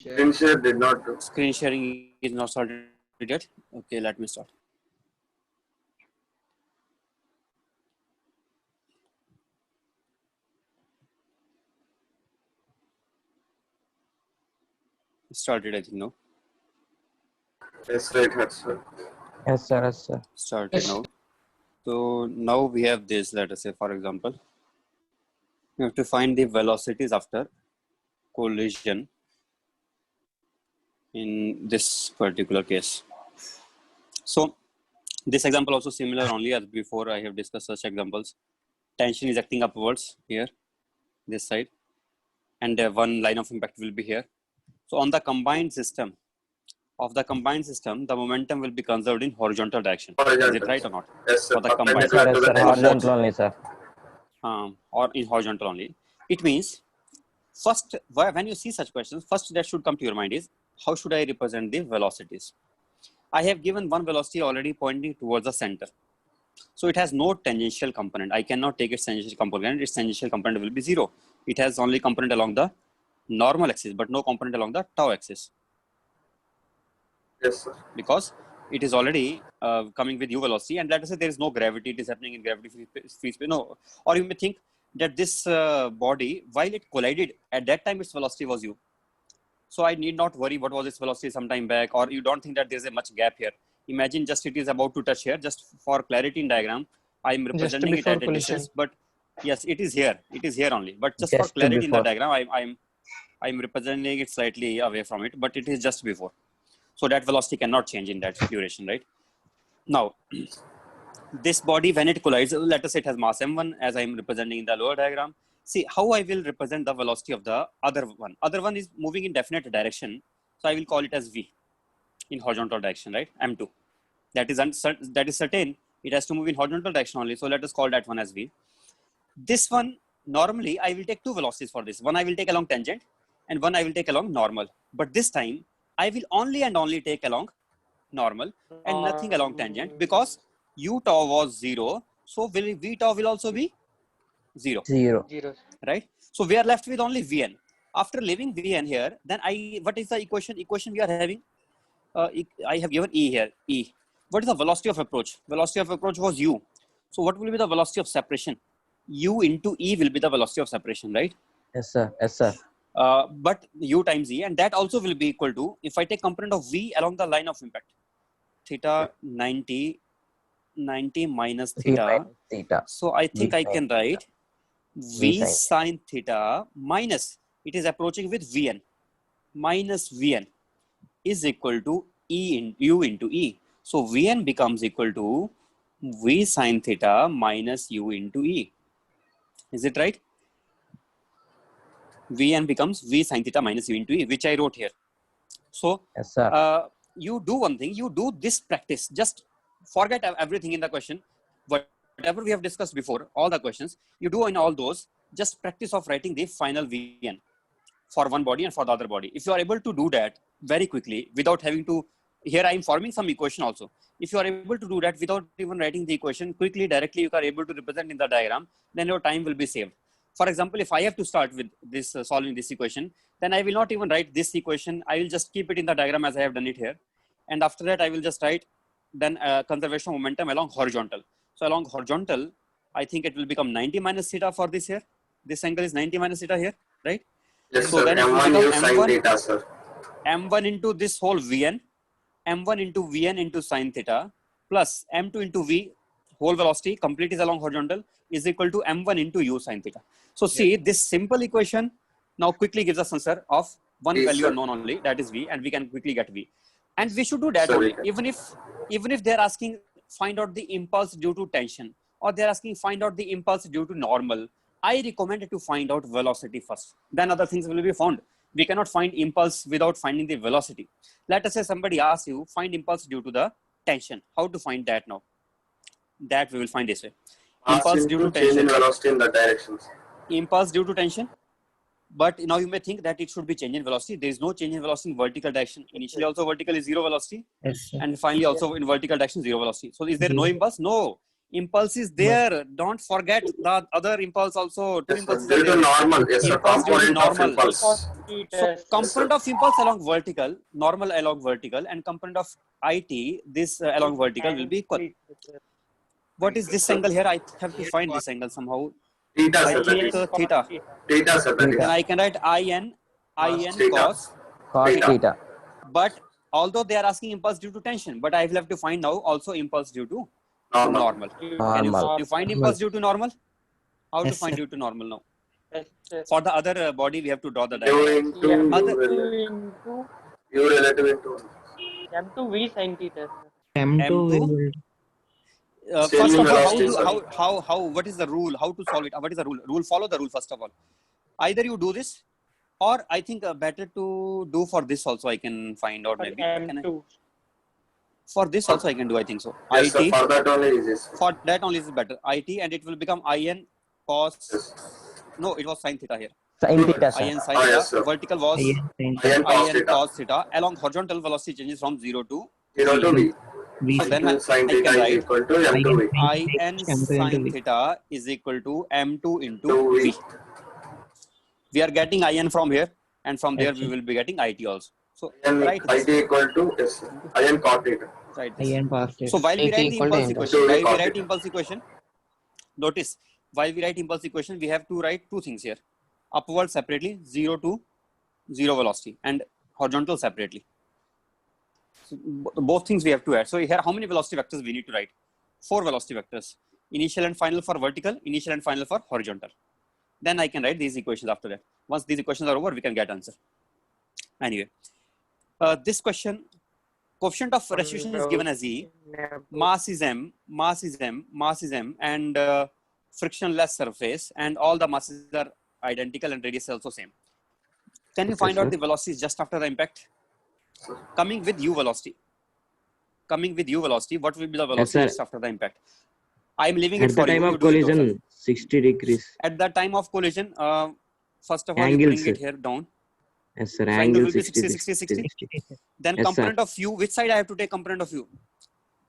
Screen share did not do. Screen sharing is not started yet. Okay, let me start. Started, I think, no? Yes, right, sir. Yes, sir. Yes, sir. Started now. So now we have this, let us say, for example, we have to find the velocities after collision in this particular case. So this example also similar only as before I have discussed such examples. Tension is acting upwards here, this side, and one line of impact will be here. So on the combined system, the momentum will be conserved in horizontal direction. Horizontal. Is it right or not? Yes, sir. For the combined. Yes, sir. Yes, sir. Horizontal only, sir. Or in horizontal only. It means first, when you see such questions, first that should come to your mind is, how should I represent the velocities? I have given one velocity already pointing towards the center. So it has no tangential component. I cannot take its tangential component. Its tangential component will be 0. It has only component along the normal axis, but no component along the tau axis. Yes, sir. Because it is already coming with u velocity, and let us say there is no gravity. It is happening in gravity-free space. No, or you may think that this body, while it collided, at that time its velocity was u. So I need not worry what was its velocity some time back, or you don't think that there is a much gap here. Imagine just it is about to touch here. Just for clarity in diagram, I am representing it at a distance, but yes, it is here. It is here only. But just for clarity in the diagram, I'm representing it slightly away from it, but it is just before. So that velocity cannot change in that duration, right? Now, this body, when it collides, let us say it has mass m1, as I am representing in the lower diagram. See how I will represent the velocity of the other one. Other one is moving in definite direction. So I will call it as v in horizontal direction, right? M2. That is certain. It has to move in horizontal direction only. So let us call that one as v. This one, normally I will take two velocities for this. One I will take along tangent and one I will take along normal. But this time I will only and only take along normal and nothing along tangent, because u tau was 0. So v tau will also be 0. Right? So we are left with only Vn. After leaving Vn here, then what is the equation? Equation we are having, I have given E here, E. What is the velocity of approach? Velocity of approach was u. So what will be the velocity of separation? U into E will be the velocity of separation, right? Yes, sir. Yes, sir. But u times E, and that also will be equal to, if I take component of V along the line of impact, theta 90 minus theta. So I think I can write V sine theta minus, it is approaching with Vn, minus Vn is equal to u into E. So Vn becomes equal to V sine theta minus u into E. Is it right? Vn becomes V sine theta minus u into E, which I wrote here. So yes, sir. You do one thing, you do this practice, just forget everything in the question. Whatever we have discussed before, all the questions, you do in all those, just practice of writing the final Vn for one body and for the other body. If you are able to do that very quickly without having to, here I am forming some equation also. If you are able to do that without even writing the equation, quickly, directly you are able to represent in the diagram, then your time will be saved. For example, if I have to start with this solving this equation, then I will not even write this equation. I will just keep it in the diagram as I have done it here. And after that, I will just write then conservation of momentum along horizontal. So along horizontal, I think it will become 90 minus theta for this here. This angle is 90 minus theta here, right? Yes, so sir. then M1 u sine theta, sir. M1 into this whole Vn, M1 into Vn into sine theta, plus M2 into V, whole velocity, complete is along horizontal, is equal to M1 into u sine theta. So see, this simple equation now quickly gives us answer of one value unknown only, that is V, and we can quickly get V. And we should do that only. Even if they're asking find out the impulse due to tension, or they're asking find out the impulse due to normal, I recommend to find out velocity first. Then other things will be found. We cannot find impulse without finding the velocity. Let us say somebody asks you, find impulse due to the tension. How to find that now? That we will find this way. Impulse due to tension. Change in velocity in the directions. Impulse due to tension. But now you may think that it should be change in velocity. There is no change in velocity in vertical direction. Initially also vertical is 0 velocity. Yes, and finally also in vertical direction 0 velocity. So is there no impulse? No. Impulse is there. Don't forget the other impulse also. Two Yes, sir. impulses Due are to there. normal. Yes, sir. Impulse due to Component of normal. impulse. So component sir. of impulse along vertical, normal along vertical, and component of IT, this along vertical will be equal. What is this Sir. angle here? I have to find this angle somehow. Theta, I sir. That think is. theta. Theta, sir. That Theta. Then is. I can write in Theta. cos. Cos Theta. theta. But although they are asking impulse due to tension, but I will have to find now also impulse due to Normal. normal. Can Normal. you find impulse due to normal? How to Yes, find sir. due to normal now? For the other body, we have to draw the U diagram. into U relative into M2 V sin theta, sir. M2 M2. will First Changing of all, velocity, sir. how what is the rule? How to solve it? What is the rule? Follow the rule first of all. Either you do this, or I think better to do for this also. I can find out maybe. Can I? M2. For this also I can do. I think so. Yes, sir. IT. For that only is this. For that only is better. IT, and it will become in cos. Yes. No, it was sin theta here. Sin theta, sir. In sin Ah, theta. yes, sir. Vertical was IN sin In cos in theta. cos theta. Along horizontal velocity changes from 0 to 0 to V. V So then Then sin I theta can is write equal to M to V. in M2 sin into V. theta is equal to m2 into To V. v. We are getting in from here, and from there we Actually. will be getting IT also. So And write this. IT equal to yes, in cos theta. Write this. IN cos theta. So while we IT write the equal to impulse M equation, to while we cos write theta. impulse equation, notice while we write impulse equation, we have to write two things here: upward separately, 0 to 0 velocity, and horizontal separately. So both things we have to add. So here, how many velocity vectors we need to write? 4 velocity vectors: initial and final for vertical, initial and final for horizontal. Then I can write these equations after that. Once these equations are over, we can get answer. Anyway, this question, coefficient of restitution is given as E. Mass is m, mass is m, mass is m, and frictionless surface, and all the masses are identical and radius is also same. Can you Okay, find out sir. the velocities just after the impact? Coming with u velocity. Coming with u velocity, what will be the velocity sir. just after the impact? I am leaving it At the for time you. of You do it yourself. collision, 60 degrees. At the time of collision, first of all, you Angles. bring it here down. Yes, sir. So angle Angle will be 60, 60, 60. 60. Then Yes, component of u, which side I have to take component of u?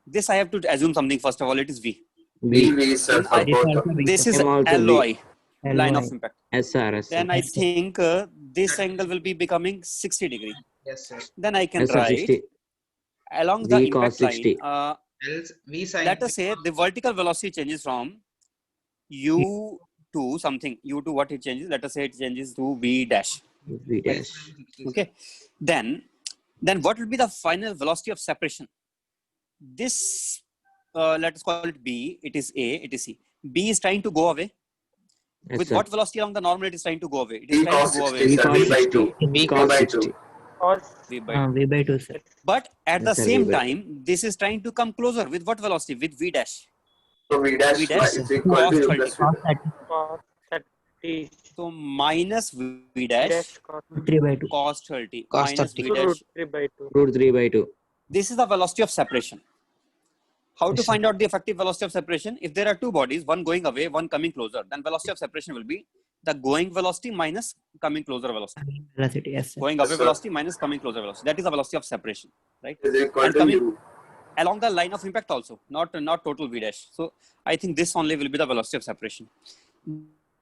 This I have to assume something. First of all, it is v. V, V. V, sir, In for I- This both. also V, This sir. is M also V. LOI, line LOI. of impact. SR, SR. Then I Yes, sir. think this angle will be becoming 60 degree. Yes, sir. Then I can Yes, sir. write 60. along the V cos impact 60. line. Else V sin Let us say the vertical velocity changes from u to something. U to what it changes? Let us say it changes to v dash. V dash. Okay. Then what will be the final velocity of separation? This let us call it B. It is A. It is C. B is trying to go away. Yes, With sir. what velocity along the normal it is trying to go away? It is V trying cos to go 60, away. V sir. cos V by 60. 2. V V cos by 60. 2. Cos V by V by 2, sir. But at the Yes, sir, same V by time, this is trying to come closer. With what velocity? With V dash. So V dash V dash is equal to cos U 30. plus V. Cos 30. cos 30 So minus V dash dash cos 3 by 2. cos 30 Cos minus 30. V dash. root 3 by 2. Root 3 by 2. This is the velocity of separation. How to Yes, sir. find out the effective velocity of separation? If there are two bodies, one going away, one coming closer, then velocity of separation will be the going velocity minus coming closer velocity. Velocity, yes, sir. Going away Yes, sir. velocity minus coming closer velocity. That is the velocity of separation, right? Is equal And to coming U. along the line of impact also, not total V dash. So I think this only will be the velocity of separation.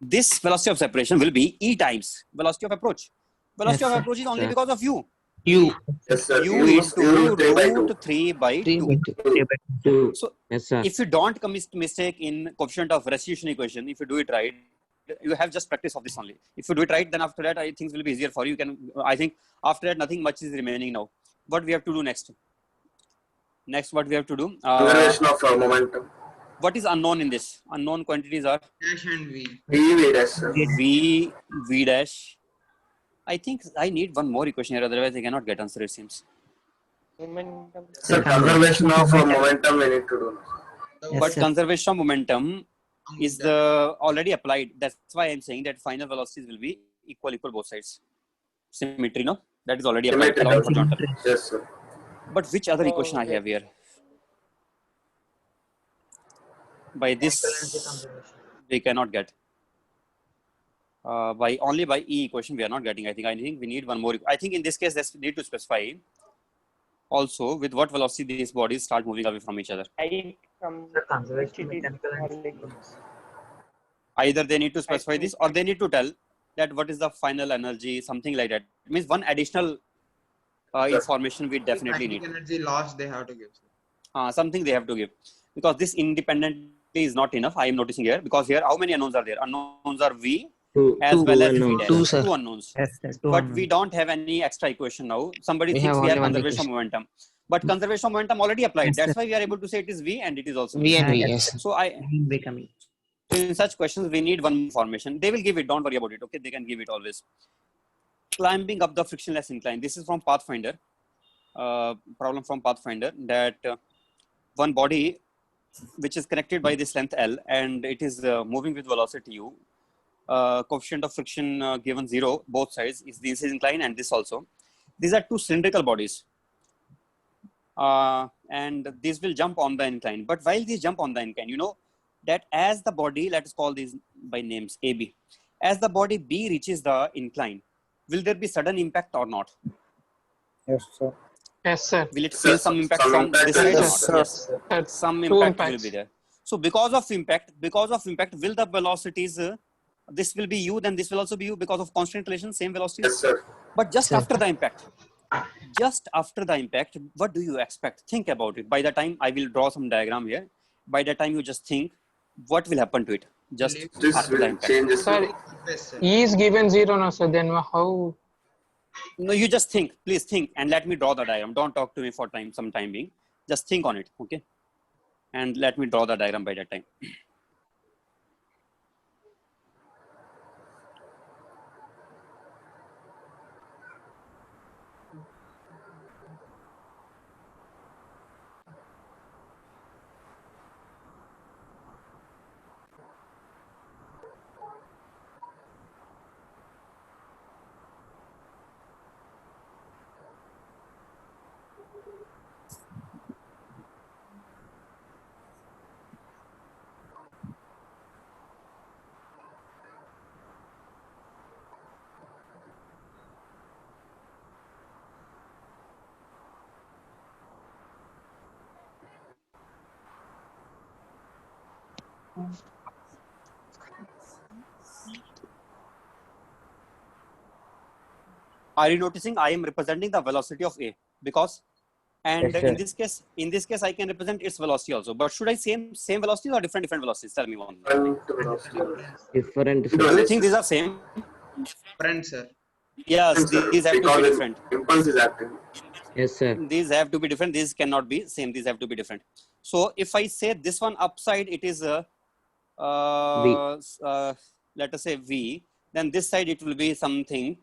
This velocity of separation will be E times velocity of approach. Velocity Yes, of sir. approach is only Sir. because of U. U. Yes, sir. U U into 3 by 2. root 3 by 3 by 2. 2. 3 by 2. 2. So Yes, sir. if you don't commit mistake in coefficient of restitution equation, if you do it right, you have just practice of this only. If you do it right, then after that, I think will be easier for you. You can, I think after that, nothing much is remaining now. What we have to do next? Next, what we have to do? Conservation of momentum. What is unknown in this? Unknown quantities are dash and V. V, V dash, sir. V dash. I think I need one more equation here, otherwise I cannot get answer, it seems. Momentum. Sir, conservation of momentum we need to do. Yes, But sir. conservation of momentum is the already applied. That's why I'm saying that final velocities will be equal both sides. Symmetry, no? That is already applied Symmetry, along sir. horizontal. Yes, sir. But which other equation I Okay. have here? By this, we cannot get. By only by E equation we are not getting. I think we need one more. I think in this case, we need to specify also with what velocity these bodies start moving away from each other. Height from which it is falling. Either they need to specify think- this or they need to tell that what is the final energy, something like that. It means one additional information we definitely Kinetic need. energy loss they have to give. Something they have to give, because this independently is not enough. I am noticing here, because here how many unknowns are there? Unknowns are V Two, as well as V unknowns. dash. Two, sir. Two unknowns. Yes, sir. Two But unknowns. we don't have any extra equation now. Somebody We thinks have we have only one conservation of equation. momentum, but conservation of momentum already applied. Yes, That's sir. why we are able to say it is V and it is also V and V, Yes, yes. sir. So Becoming. in such questions we need one formation. They will give it. Don't worry about it. Okay, they can give it always. Climbing up the frictionless incline. This is from Pathfinder. Problem from Pathfinder, that one body which is connected by this length L and it is moving with velocity U. Coefficient of friction given 0 both sides is this incline and this also. These are two cylindrical bodies, and these will jump on the incline. But while these jump on the incline, you know that as the body, let us call these by names AB, as the body B reaches the incline, will there be sudden impact or not? Yes, sir. Yes, sir. Will it feel some impact Some from impact this will side or come. not? Yes, Yes. some Two impact will impacts. be there. So because of impact, will the velocities, this will be U, then this will also be U because of constant relation, same velocities. Yes, sir. But just Sir. after the impact, what do you expect? Think about it. By the time I will draw some diagram here, by the time you just think, what will happen to it? Just This after the will impact. change. Sir, Yes, sir. E is given 0 now, sir. Then how? No, you just think. Please think, and let me draw the diagram. Don't talk to me for some time being. Just think on it, okay? And let me draw the diagram by that time. Are you noticing I am representing the velocity of A? Because, and Yes, sir. in this case, I can represent its velocity also. But should I same velocities or different velocities? Tell me one. Different. Do you think these are same? Friend, sir. Yes, these have to be Because different. impulse is acting. Yes, sir. These have to be different. These cannot be same. These have to be different. So if I say this one upside, it is let us say V. Then this side it will be something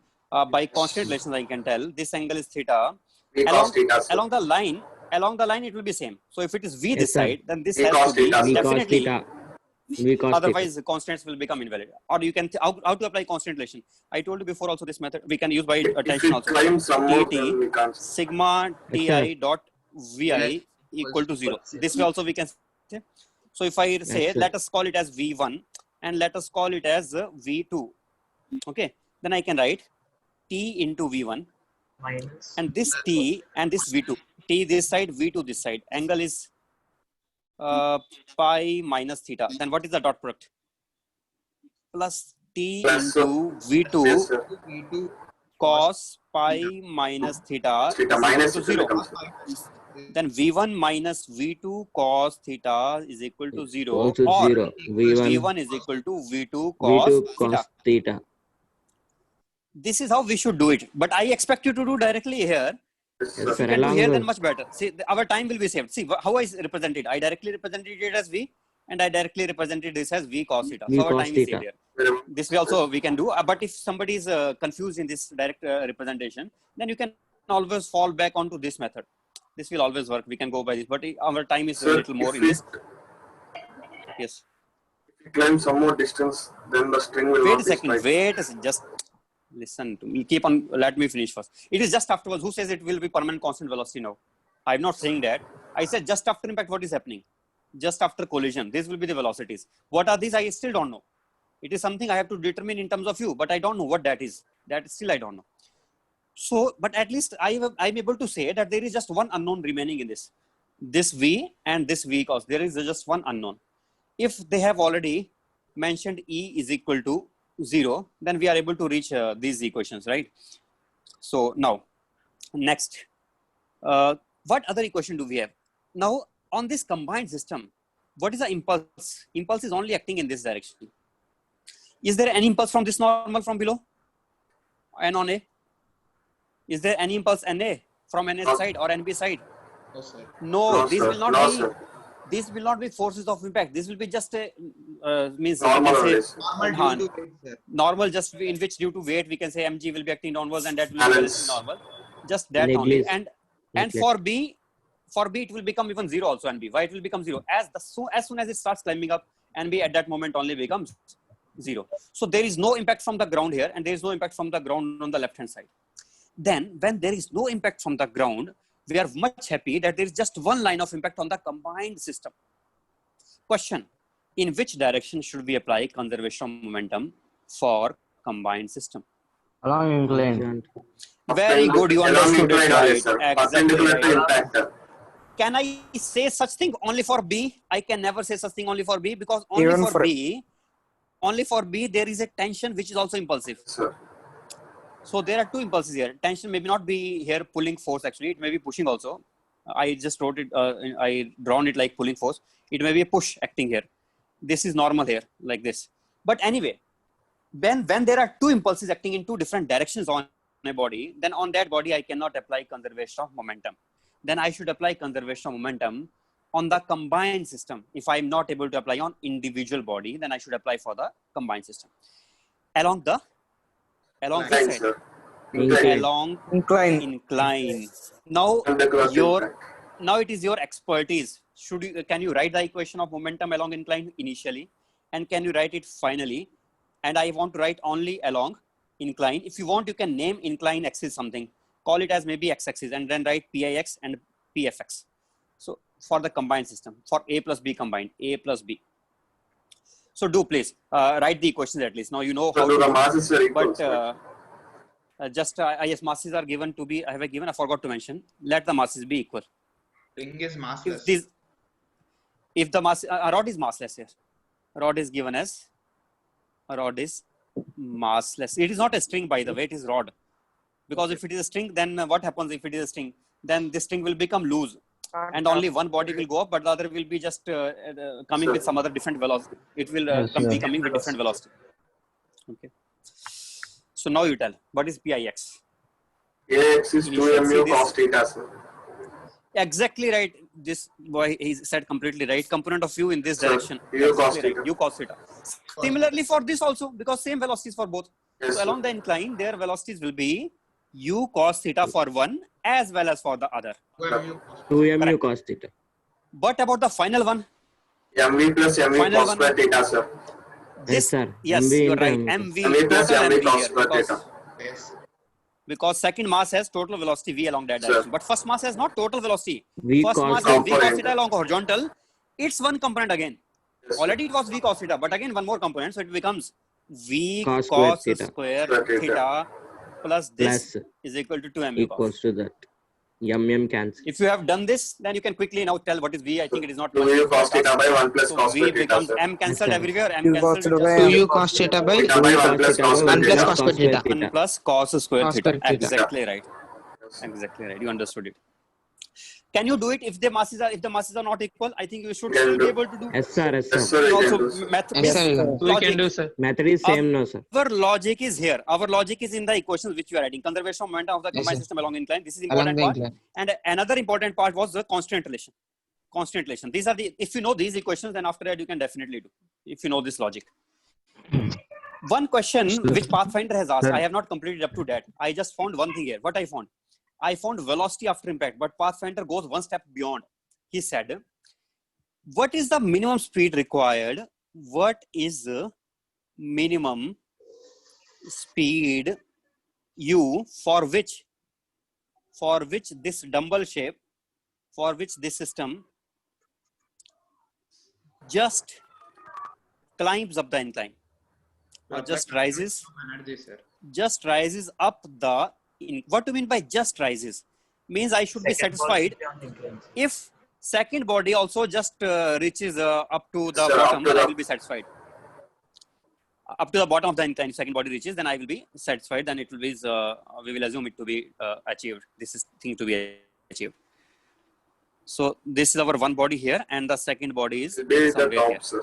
by constant relations. I can tell this angle is theta. V cos theta, sir. Along the line it will be same. So if it is V Yes, this sir. side, then this V has cos to be theta, sir. V cos definitely. theta. V cos theta. Otherwise, constants will become invalid. Or you can how to apply constant relation. I told you before also this method we can use by If attention we also. climb some more, TT then we can't. sigma Yes, sir. Ti dot Vi equal to 0. This way also we can say. So if I say, Yes, sir. let us call it as V1 and let us call it as V2. Okay. Then I can write T into V1 and this T and this V2. T this side, V2 this side. Angle is pi minus theta. Then what is the dot product? Plus T Plus, into V2 Yes, sir. E2 cos pi minus theta is Theta equal minus to theta 0. becomes. Then V1 minus V2 cos theta is equal to 0, Also or 0. V1. V1 is equal to V2 cos V2 theta. cos theta. This is how we should do it. But I expect you to do directly here. Yes, Yes, sir. sir. You can do Along here, with- then much better. See, our time will be saved. See how I represent it. I directly represented it as V, and I directly represented this as V cos theta. V So our cos time is theta. saved here. This way also we can do. But if somebody is confused in this direct representation, then you can always fall back onto this method. This will always work. We can go by this. But our time is a Sir, little more if in we this. Yes. climb some more distance, then the string will Wait not a be second. spiked. Wait a second. Just listen to me. Keep on. Let me finish first. It is just afterwards. Who says it will be permanent constant velocity now? I'm not saying that. I said just after impact, what is happening? Just after collision, these will be the velocities. What are these? I still don't know. It is something I have to determine in terms of U, but I don't know what that is. That still I don't know. So, but at least I'm able to say that there is just one unknown remaining in this. This V and this V cos. There is just one unknown. If they have already mentioned E is equal to 0, then we are able to reach these equations, right? So now, next, what other equation do we have? Now, on this combined system, what is the impulse? Impulse is only acting in this direction. Is there any impulse from this normal from below? N on A? Is there any impulse NA from NS side or NB side? No, sir. No, No, these sir. will not No, be. sir. These will not be forces of impact. This will be just a means Normal we can only, say sir. Normal due to weight, sir. normal, just in which due to weight we can say mg will be acting downwards and that will be Balance. normal. Just that only. Negligence. And for B it will become even 0 also NB. Why it will become 0? As soon as it starts climbing up, NB at that moment only becomes 0. So there is no impact from the ground here, and there is no impact from the ground on the left hand side. Then when there is no impact from the ground, we are much happy that there is just one line of impact on the combined system. Question: in which direction should we apply conservation of momentum for combined system? Along incline. Very good, you understood it right. Exactly Perpendicular to right. impact. Can I say such thing only for B? I can never say such thing only for B, because only Even for B there is a tension which is also impulsive. Sir. So there are two impulses here. Tension may not be here pulling force, actually it may be pushing also. I just wrote it, I drawn it like pulling force. It may be a push acting here. This is normal here, like this. But anyway, when there are two impulses acting in two different directions on a body, then on that body I cannot apply conservation of momentum. Then I should apply conservation of momentum on the combined system. If I am not able to apply on individual body, then I should apply for the combined system. Along which Incline, side? sir. Incline. Along incline. incline. Now Perpendicular to impact. now it is your expertise. Can you write the equation of momentum along incline initially, and can you write it finally? And I want to write only along incline. If you want, you can name incline axis something. Call it as maybe x-axis, and then write PIX and PFX. So for the combined system, for A plus B combined, A plus B. So do please write the equations at least. Now you know So how do to the do. masses are equal, But sir. yes, masses are given to be. I forgot to mention. Let the masses be equal. Ring is massless. If the mass, a rod is massless here. Rod is given as a rod is massless. It is not a string, by the way. It is rod. Because if it is a string, then what happens if it is a string? Then this string will become loose, and only one body will go up, but the other will be just coming with some other different velocity. It will be coming with different velocity. Okay. So now you tell, what is PIX? AX is 2mu cos theta, sir. Exactly right. This boy, he said completely right. Component of u in this Sir, direction. u cos Exactly theta. right. U cos theta. Similarly for this also, because same velocities for both. Yes, So sir. along the incline, their velocities will be u cos theta for one as well as for the other. 2mu cos theta. But about the final one, mv plus mv Final cos one. square theta, sir. this, sir. yes, MV you're into right. MV. MV, MV plus total MV MV cos here, square because, theta. Yes. because second mass has total velocity v along that Sir. direction. But first mass has not total velocity. V First cos mass has v cos component. theta along horizontal. It's one component again. Yes, sir. Already it was v cos theta, but again one more component, so it becomes v Cos cos square theta. square Square theta. theta plus this Plus is equal to 2 mu equals cos. to that. Mm cancel. If you have done this, then you can quickly now tell what is v. I think it is not much 2u cos theta task. by 1 plus So cos v square theta, becomes sir. m cancelled sir. everywhere. M U cancelled cos with theta just by 2u cos theta by Theta by 1 plus cos square 1 plus theta. cos square theta. 1 plus cos square Cos theta. square theta. Exactly right. Exactly right. You understood it. Can you do it if the masses are not equal? I think you should Can still be do. able to do. Yes sir, yes Yes, sir. sir, you Also, can do, sir. Yes, sir. We logic. can do, sir. Method is same no sir. Our logic is here. Our logic is in the equations which you are writing. Conservation of momentum of the Yes, combined sir. system along incline. This is Along important the part. incline. And another important part was the constant relation. Constant relation. These are the. If you know these equations, then after that you can definitely do. If you know this logic. One question which Pathfinder has asked, I have not completed up to that. I just found one thing here. What I found? I found velocity after impact, but Pathfinder goes one step beyond. He said, what is the minimum speed required? What is the minimum speed u for which this dumbbell shape, for which this system just climbs up the incline, or just rises Energy, sir. up the what do you mean by just rises? Means I should be satisfied if second body also just reaches up to the Sir, bottom, up to then I the- will be satisfied. Up to the bottom of the incline, second body reaches, then I will be satisfied. Then it will be, we will assume it to be achieved. This is thing to be achieved. So this is our one body here, and the second body is It is the somewhere here. top, sir.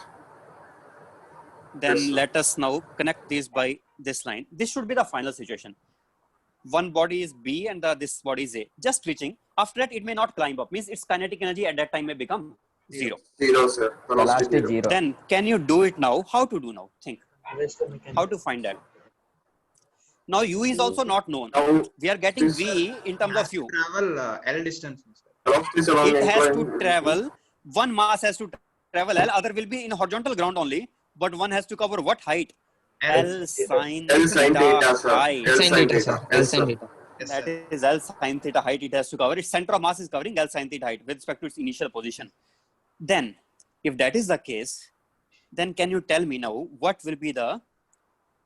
Then Yes, sir. let us now connect this by this line. This should be the final situation. One body is B and this body is A. Just reaching. After that, it may not climb up. Means its kinetic energy at that time may become zero. 0, sir. Velocity Velocity 0. 0. Then can you do it now? How to do now? Think. How to find that? Now U is also not known. Now, We are getting this- V in terms of U. Travel L distance, sir. velocities along It has to incline- travel. One mass has to travel L. Other will be in horizontal ground only. But one has to cover what height? L sine L sin theta, sir. height. L Sin sin theta, sir. theta. L Yes, sin sir. theta. Yes, That sir. is L sine theta height it has to cover. Its center of mass is covering L sine theta height with respect to its initial position. Then, if that is the case, then can you tell me now what will be the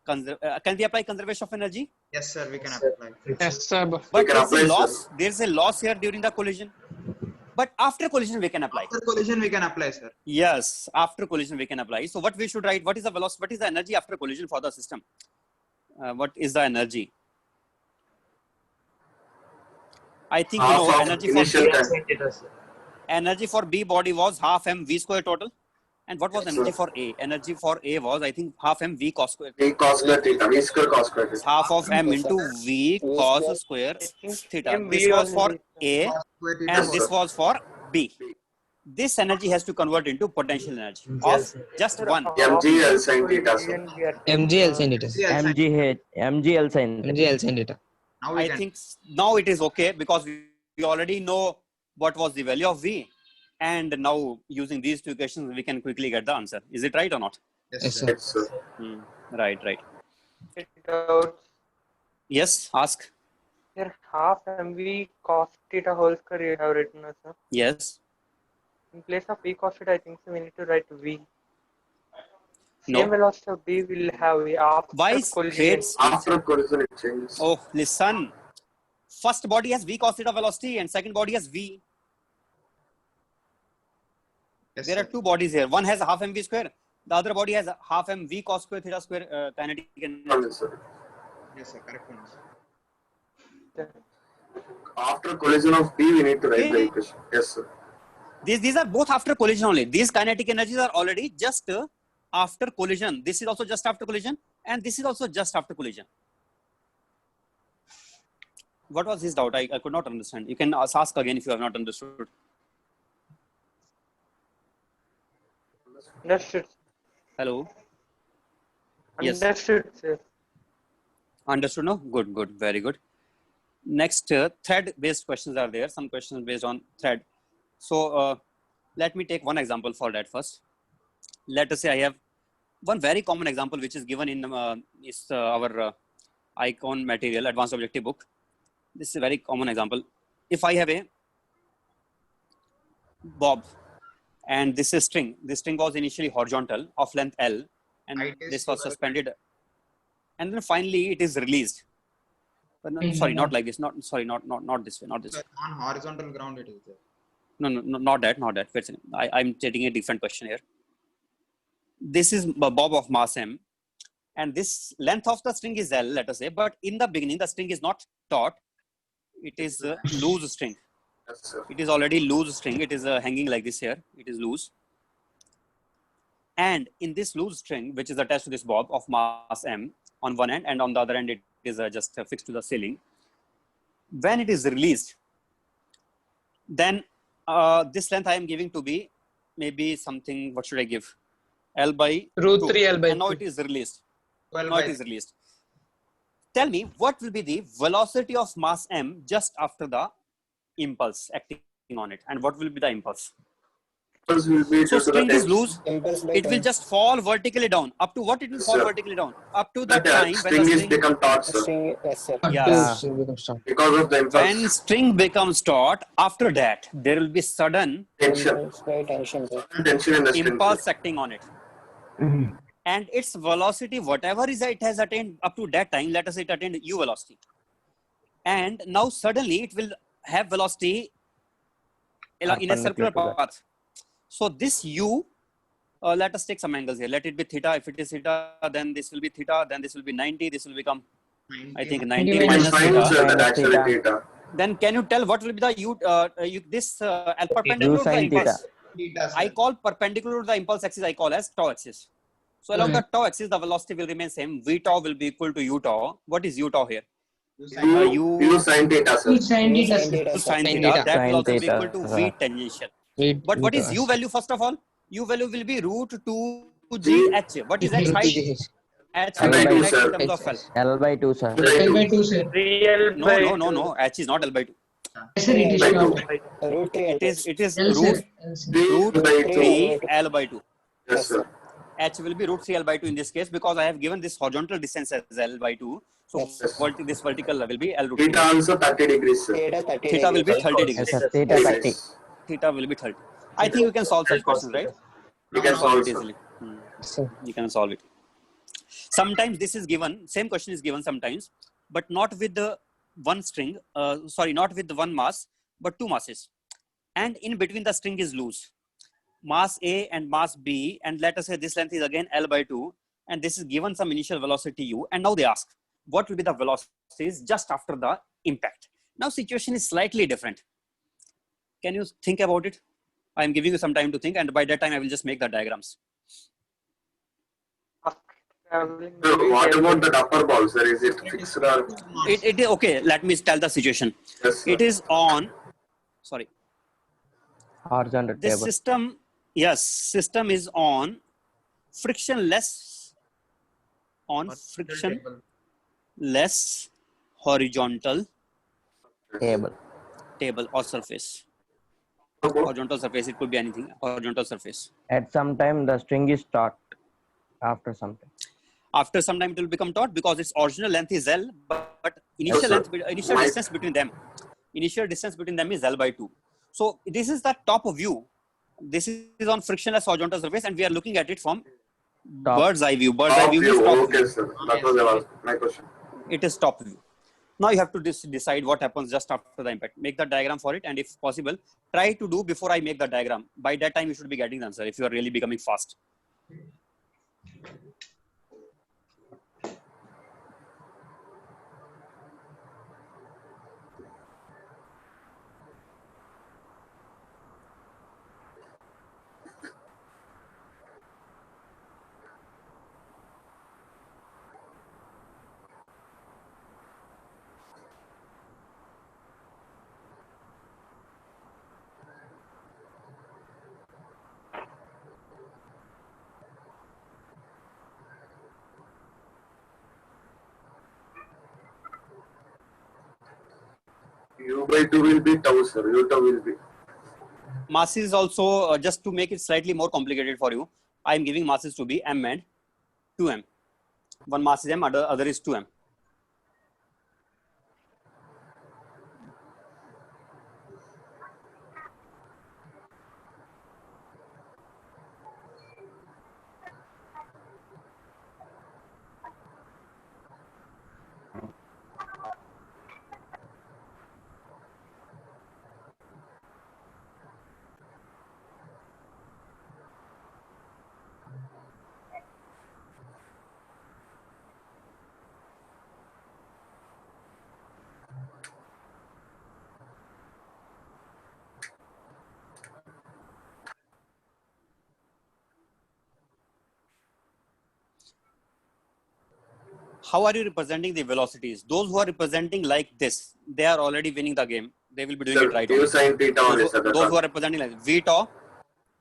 can we apply conservation of energy? Yes, sir. We can apply. Yes, sir. But can there's a apply, sir. loss. There's a loss here during the collision. But after collision we can apply. After collision, we can apply, sir. Yes, after collision we can apply. So what we should write? What is the velocity? What is the energy after collision for the system? What is the energy? I think you Half know of energy for initial B, time. energy for B body was half m v square total. And what was Yes, energy sir. for A? Energy for A was I think half m v cos square. V cos square theta. V square cos square theta. Half of m into v cos square theta. same This V was for only. A Square theta, and sir. this was for B. This energy has to convert into potential energy of just one. mg L sin theta, sir. MG L sin theta. L sin- MGH, MGL sin. MG L sin theta. Now we I can. think now it is okay because we already know what was the value of V. And now using these two equations, we can quickly get the answer. Is it right or not? Yes, Yes, sir. sir. Yes, sir. Right, right. Doubts. Yes, ask. Here half mv cos theta whole square you have written, sir. Yes. In place of v cos theta, I think so we need to write v. No. Same velocity of b will have v after Why collision. straight? After collision, it changes. Oh, listen. First body has V cos theta velocity and second body has V. Yes, There sir. are two bodies here. One has half mv square. The other body has half mv cos square theta square kinetic energy. Yes, sir. Yes, sir. Correct one, sir. After collision of B, we need to write the Yeah. equation. Yes, sir. These are both after collision only. These kinetic energies are already just after collision. This is also just after collision and this is also just after collision. What was his doubt? I could not understand. You can ask again if you have not understood. Understood. Hello? Yes. Understood, sir. Understood, no? Good, good, very good. Next, thread-based questions are there. Some questions based on thread. So, let me take one example for that first. Let us say I have one very common example which is given in our icon material, advanced objective book. This is a very common example. If I have a bob and this is string. This string was initially horizontal of length L and Height is this was 12. suspended and then finally it is released. But no, sorry, not like this. Not this way. Not this Sir, way. on horizontal ground it is there. No, not that. Wait a second. I'm taking a different question here. This is a bob of mass m, and this length of the string is L, let us say. But in the beginning, the string is not taut. It is a loose string. Yes, sir. It is already loose string. It is hanging like this here. It is loose. And in this loose string, which is attached to this bob of mass m on one end, and on the other end, it is just fixed to the ceiling. When it is released, then this length I am giving to be maybe something, what should I give? L by Root 2. 3 L by And now 2. it is released. 12 Now by it is released. Tell me, what will be the velocity of mass m just after the impulse acting on it? And what will be the impulse? Impulse will be So due to the string is tension. loose. It will just fall vertically down. Up to what it will fall Sir. vertically down? Up to the The time when string the is string... become taut, sir. Yes. Because of the impulse. When string becomes taut, after that, there will be sudden Tension. Tension in the string. impulse acting on it. And its velocity, whatever is it has attained up to that time, let us say it attained u velocity. and now suddenly it will have velocity in a circular path. So this u, let us take some angles here. Let it be theta. If it is theta, then this will be theta. Then this will be 90. This will become, I think, 90 You can minus find, theta. sir, that actually theta. Then can you tell what will be the this perpendicular to the sin impulse? Theta, I sir. call perpendicular to the impulse axis, I call as tau axis. So along the tau axis, the velocity will remain same. V tau will be equal to u tau. What is u tau here? You sin theta, sir. Sin theta, Sin Sin theta. theta. That will Sin also be theta, equal to sir. V tangential. Wait, But what is u value first of all? U value will be root 2g h. What is h height? H L by height two, in sir. terms of L. L by 2, sir. L by 2, sir. 3L by No. H is not L by 2. Sir, it is By not. 2. Root 3 It is L, root sir. L, sir. 3 by 2. L by 2. Yes, sir. H will be root 3 L by 2 in this case because I have given this horizontal distance as L by 2. So Yes. this vertical will be L root 3. Theta also 30 degrees, sir. Theta will be 30 Yes, degrees. sir. Theta 30. Theta will be 30. I think you can solve such questions, right? You can Solve solve it sir. easily. You can solve it. Sometimes this is given, same question is given sometimes, but not with the one string, not with the one mass, but two masses. And in between the string is loose. Mass A and mass B, and let us say this length is again L by 2, and this is given some initial velocity U, and now they ask, what will be the velocities just after the impact? Now situation is slightly different. Can you think about it? I am giving you some time to think, and by that time I will just make the diagrams. traveling. So what about the upper ball, sir? Is it fixed or? It is okay. Let me tell the situation. Yes, sir. It is on. Sorry. Horizontal This table. system, yes, system is on frictionless horizontal table or surface. Horizontal surface, it could be anything. Horizontal surface. At some time, the string is taut. After some time. After some time, it will become taut because its original length is L, but initial Yes, length, sir. initial distance between them is L by 2. So this is the top view. This is on frictionless horizontal surface, and we are looking at it from Top. bird's eye view. Bird's eye Top view view. means top Okay, view. sir. That was my question. It is top view. Now you have to decide what happens just after the impact. Make the diagram for it, and if possible, try to do before I make the diagram. By that time, you should be getting the answer if you are really becoming fast. U by 2 will be tau, sir. U tau will be. Masses is also, just to make it slightly more complicated for you, I am giving masses to be M and 2M. One mass is M, other is 2M. How are you representing the velocities? Those who are representing like this, they are already winning the game. They will be doing Sir, it right. U Only. sin theta only, sir. Those who are representing like V tau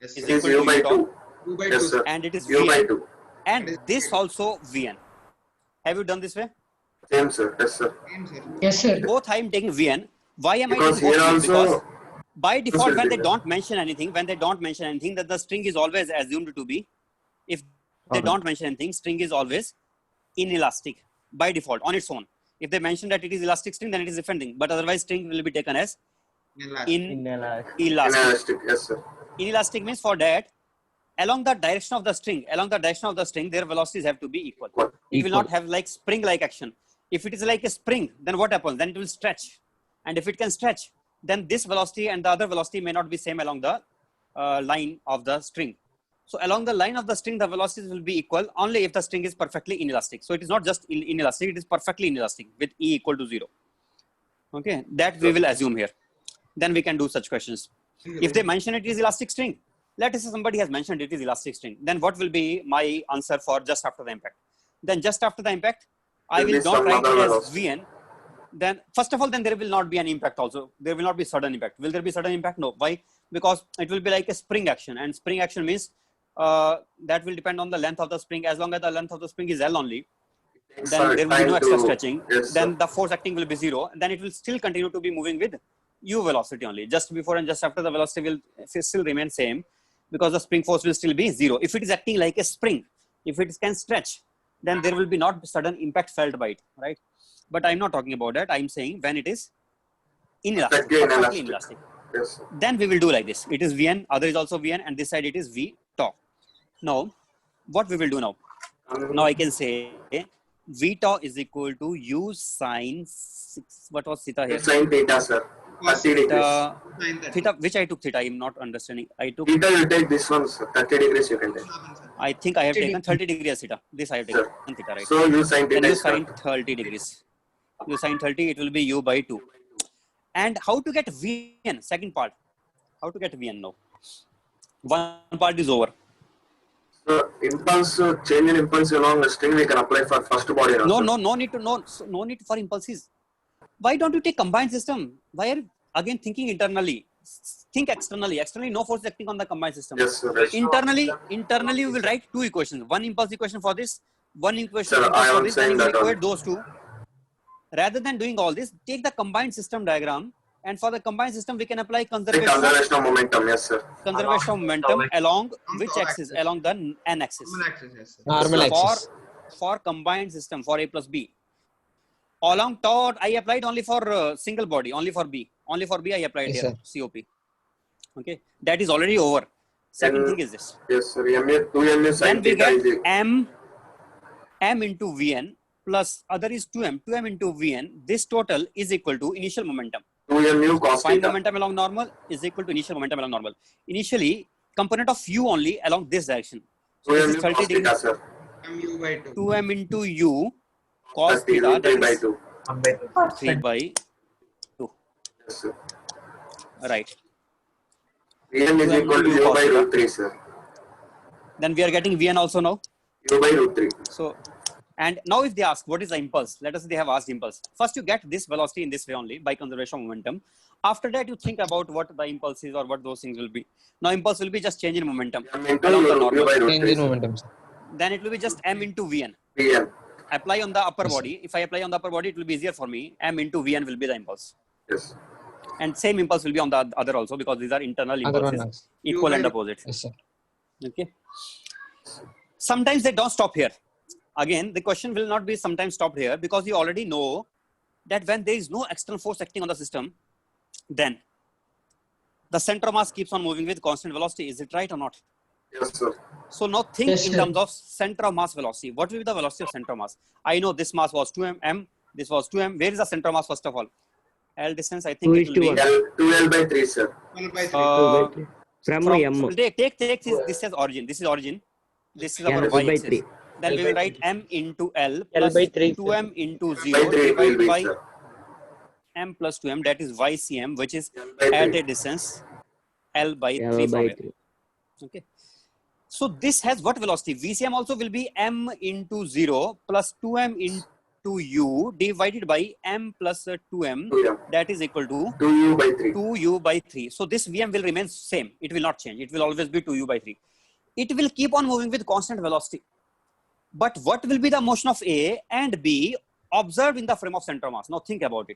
Yes, is It is equal U to by U tau, 2. 2 by Yes, 2. sir. and it is U by Vn, 2. and this also Vn. Have you done this way? Same, sir. Yes, sir. Same, sir. Yes, sir. Both I am taking Vn. Why am Because I taking here both? also. Because by default, will when be they there. don't mention anything, that the string is always assumed to be. If they Okay. don't mention anything, string is always inelastic by default on its own. If they mention that it is elastic string, then it is different thing. But otherwise, string will be taken as inelastic. Inelastic. Yes, sir. Inelastic means for that, along the direction of the string, their velocities have to be equal. What? It will not have like spring-like action. If it is like a spring, then what happens? Then it will stretch. And if it can stretch, then this velocity and the other velocity may not be same along the line of the string. So along the line of the string, the velocities will be equal only if the string is perfectly inelastic. So it is not just inelastic, it is perfectly inelastic with E equal to 0. Okay, that we will assume here. Then we can do such questions. If they mention it is elastic string, let us say somebody has mentioned it is elastic string, then what will be my answer for just after the impact? Then just after the impact, I There will is not some write other it as velocity. Vn. Then first of all, then there will not be an impact also. There will not be sudden impact. Will there be sudden impact? No. Why? Because it will be like a spring action, and spring action means that will depend on the length of the spring. As long as the length of the spring is L only, then there will be no extra stretching. Yes, Then sir. the force acting will be 0, and then it will still continue to be moving with u velocity only. Just before and just after, the velocity will still remain same because the spring force will still be 0. If it is acting like a spring, if it can stretch, then there will be not sudden impact felt by it, right? But I'm not talking about that. I'm saying when it is inelastic, Perfectly perfectly inelastic. inelastic, Yes, sir. then we will do like this. It is Vn, other is also Vn, and this side it is V tau. Now, what we will do now? Now I can say V tau is equal to U sine 6. What was theta here? Sin theta, sir. 30 degrees. Theta, which I took theta. I'm not understanding. I took. Theta, you take this one, sir. 30 degrees you can take. I think I have taken 30 degrees as theta. This I have taken Sir. theta, right? So you sin Then theta you is sine 30 degrees. You sine 30, it will be U by 2. And how to get Vn? Second part. How to get Vn now? One part is over. So impulse, change in impulse along the string we can apply for first body. No, also. no need to no need for impulses. Why don't you take combined system? Why are you again thinking internally? Think externally. Externally, no force acting on the combined system. Yes, sir. Yes, sir. Internally, we will write two equations. One impulse equation for this, one equation Sir, impulse I for am this. Then saying you will that only. equate those two. Rather than doing all this, take the combined system diagram, and for the combined system, we can apply The conservation conservation of momentum, yes, sir. of momentum along which axis? Along the n axis. Normal axis, yes, sir. Normal axis. For combined system for A plus B. Along tau, I applied only for single body, only for B. Only for B, I applied Yes, here, COP. Okay, that is already over. Second And- thing is this. Yes, sir. 2m is Then sin we theta get is the- m into Vn plus other is 2m into Vn. This total is equal to initial momentum. 2mu cos Find theta. momentum along normal is equal to initial momentum along normal. Initially, component of u only along this direction. So this is 2mu 30 cos degrees. theta, sir. mu by 2. 2m into u cos 30 theta, root 3 that by is 2. 3 by 2. Yes, sir. Right. Vn is 2m equal to into u u cos by theta. root 3, sir. Then we are getting Vn also now. U by root 3. So, and now if they ask what is the impulse, let us say they have asked impulse. First you get this velocity in this way only by conservation of momentum. After that you think about what the impulse is or what those things will be. Now impulse will be just change in momentum M into along the u normal. by root Change 3, in sir. momentum, sir. Then it will be just m into Vn. Vn. Apply on the upper Yes, body. If I apply on the upper body, it will be easier for me. M into Vn will be the impulse. Yes. And same impulse will be on the other also because these are internal Other one impulses, also. equal and opposite. Yes, sir. Okay. Sometimes they don't stop here. Again, the question will not be sometimes stopped here because you already know that when there is no external force acting on the system, then the center of mass keeps on moving with constant velocity. Is it right or not? Yes, sir. So now think Yes, in sir. terms of center of mass velocity. What will be the velocity of center of mass? I know this mass was 2m, this was 2m. Where is the center of mass first of all? L distance, I think 2 it is will to be. 1. L, 2L by 3, sir. 12 by 3. From M. Take this as origin. This is origin. This is Yeah, our 2 y by axis. 3. Then L we will by write m into L L plus by 3, 2m into By 0 3 it will divided be, by sir. m plus 2m, that is ycm, which is L by at 3. a distance L by L 3 by from here. 3. Okay. So this has what velocity? VCM also will be m into 0 plus 2m into u divided by m plus 2m, 2m. that is equal to 2u by 3. 2u by 3. So this Vm will remain same. It will not change. It will always be 2u by 3. It will keep on moving with constant velocity. But what will be the motion of A and B observed in the frame of center of mass? Now think about it.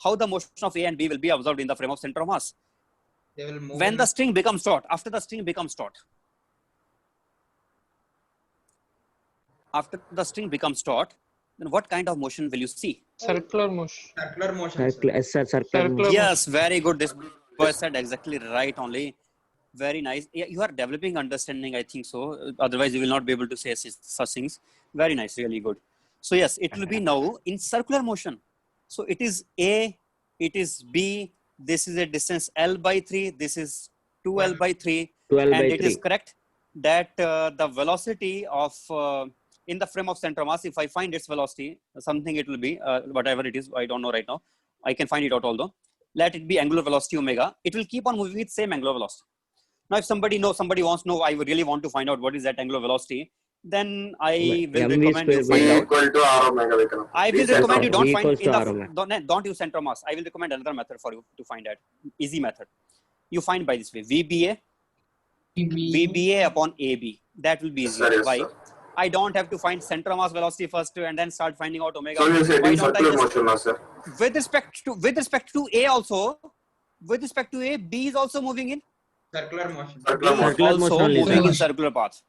How the motion of A and B will be observed in the frame of center of mass? They will move When in the string becomes taut, after the string becomes taut. After the string becomes taut, then what kind of motion will you see? Circular motion. circular motion. Circle, Sir. yes, sir, circle. Circular motion. Yes, very good. This boy said exactly right only. Very nice. Yeah, you are developing understanding, I think so. Otherwise, you will not be able to say such things. Very nice, really good. So yes, it will be now in circular motion. So it is A, it is B, this is a distance L by 3, this is 2L by 3, 12 and by it is 3. correct that the velocity of in the frame of center mass, if I find its velocity, something it will be, whatever it is, I don't know right now. I can find it out although. Let it be angular velocity omega. It will keep on moving with same angular velocity. Now, if somebody wants to know, I really want to find out what is that angular velocity, then I will MV recommend you square B find out. equal to R omega. We can I will recommend you V don't find equals in to the R omega. don't use center mass. I will recommend another method for you to find that. Easy method. You find by this way: VBA upon AB. That will be easier. Sir, yes, Why? sir. I don't have to find center mass velocity first and then start finding out omega. So you said Why in don't I circular just motion now, sir. with respect to A also, with respect to A, B is also moving in. Circular motion. B Circular is motion. Circular also motion only, moving sir. in circular path.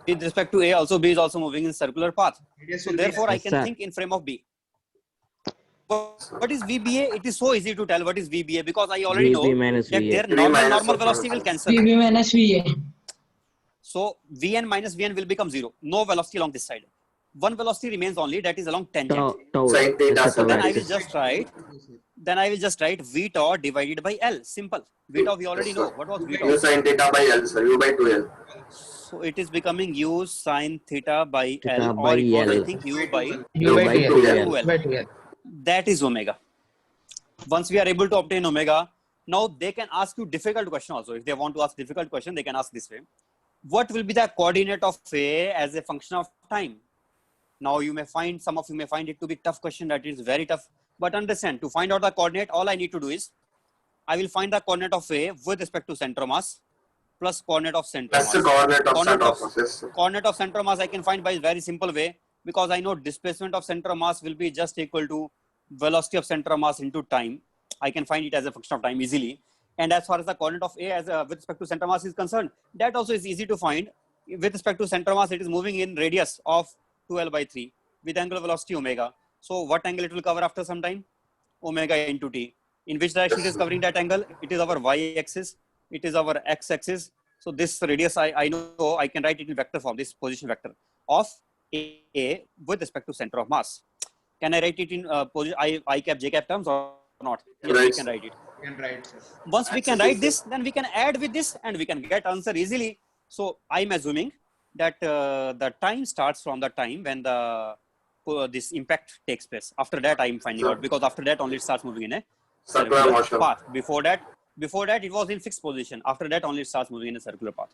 With respect to A also, B is also moving in circular path. Radius So will be therefore, I Yes, can sir. think in frame of B. What is VBA? It is so easy to tell what is VBA because I already VB know minus that VA. their V minus normal of velocity will minus. cancel. VB minus VA. So Vn minus Vn will become 0. No velocity along this side. One velocity remains only, that is along tangent. Tau. Sin theta, That's the sir. tau Then I will axis. just write. Then I will just write V tau divided by L. Simple. V tau we already Yes, know. sir. What was V U tau? sin theta by L, sir. U by 2L. So it is becoming U sin theta by Theta L, by or it was L. I think U by U by by 2L. 2L. U L. By 2L. That is omega. Once we are able to obtain omega, now they can ask you difficult question also. If they want to ask difficult question, they can ask this way: what will be the coordinate of A as a function of time? Now some of you may find it to be tough question, that is very tough. But understand, to find out the coordinate, all I need to do is I will find the coordinate of A with respect to center mass plus coordinate of center That's the mass. coordinate of Coordinate center of mass. Yes, sir. coordinate of center mass I can find by a very simple way, because I know displacement of center mass will be just equal to velocity of center mass into time. I can find it as a function of time easily. And as far as the coordinate of A as with respect to center mass is concerned, that also is easy to find. With respect to center mass, it is moving in radius of 2L by 3 with angular velocity omega. So what angle it will cover after some time? Omega into T. In which direction it is covering that angle? It is our y-axis. It is our x-axis. So this radius, I know I can write it in vector form, this position vector of A with respect to center of mass. Can I write it in I cap, j cap terms or not? Yes, we can write it. You can write, sir. Once we can write this, then we can add with this and we can get answer easily. So I'm assuming that the time starts from the time when the this impact takes place. After that, I'm finding out, because after that only it starts moving in a Circular motion. path. Before that it was in fixed position. After that only it starts moving in a circular path.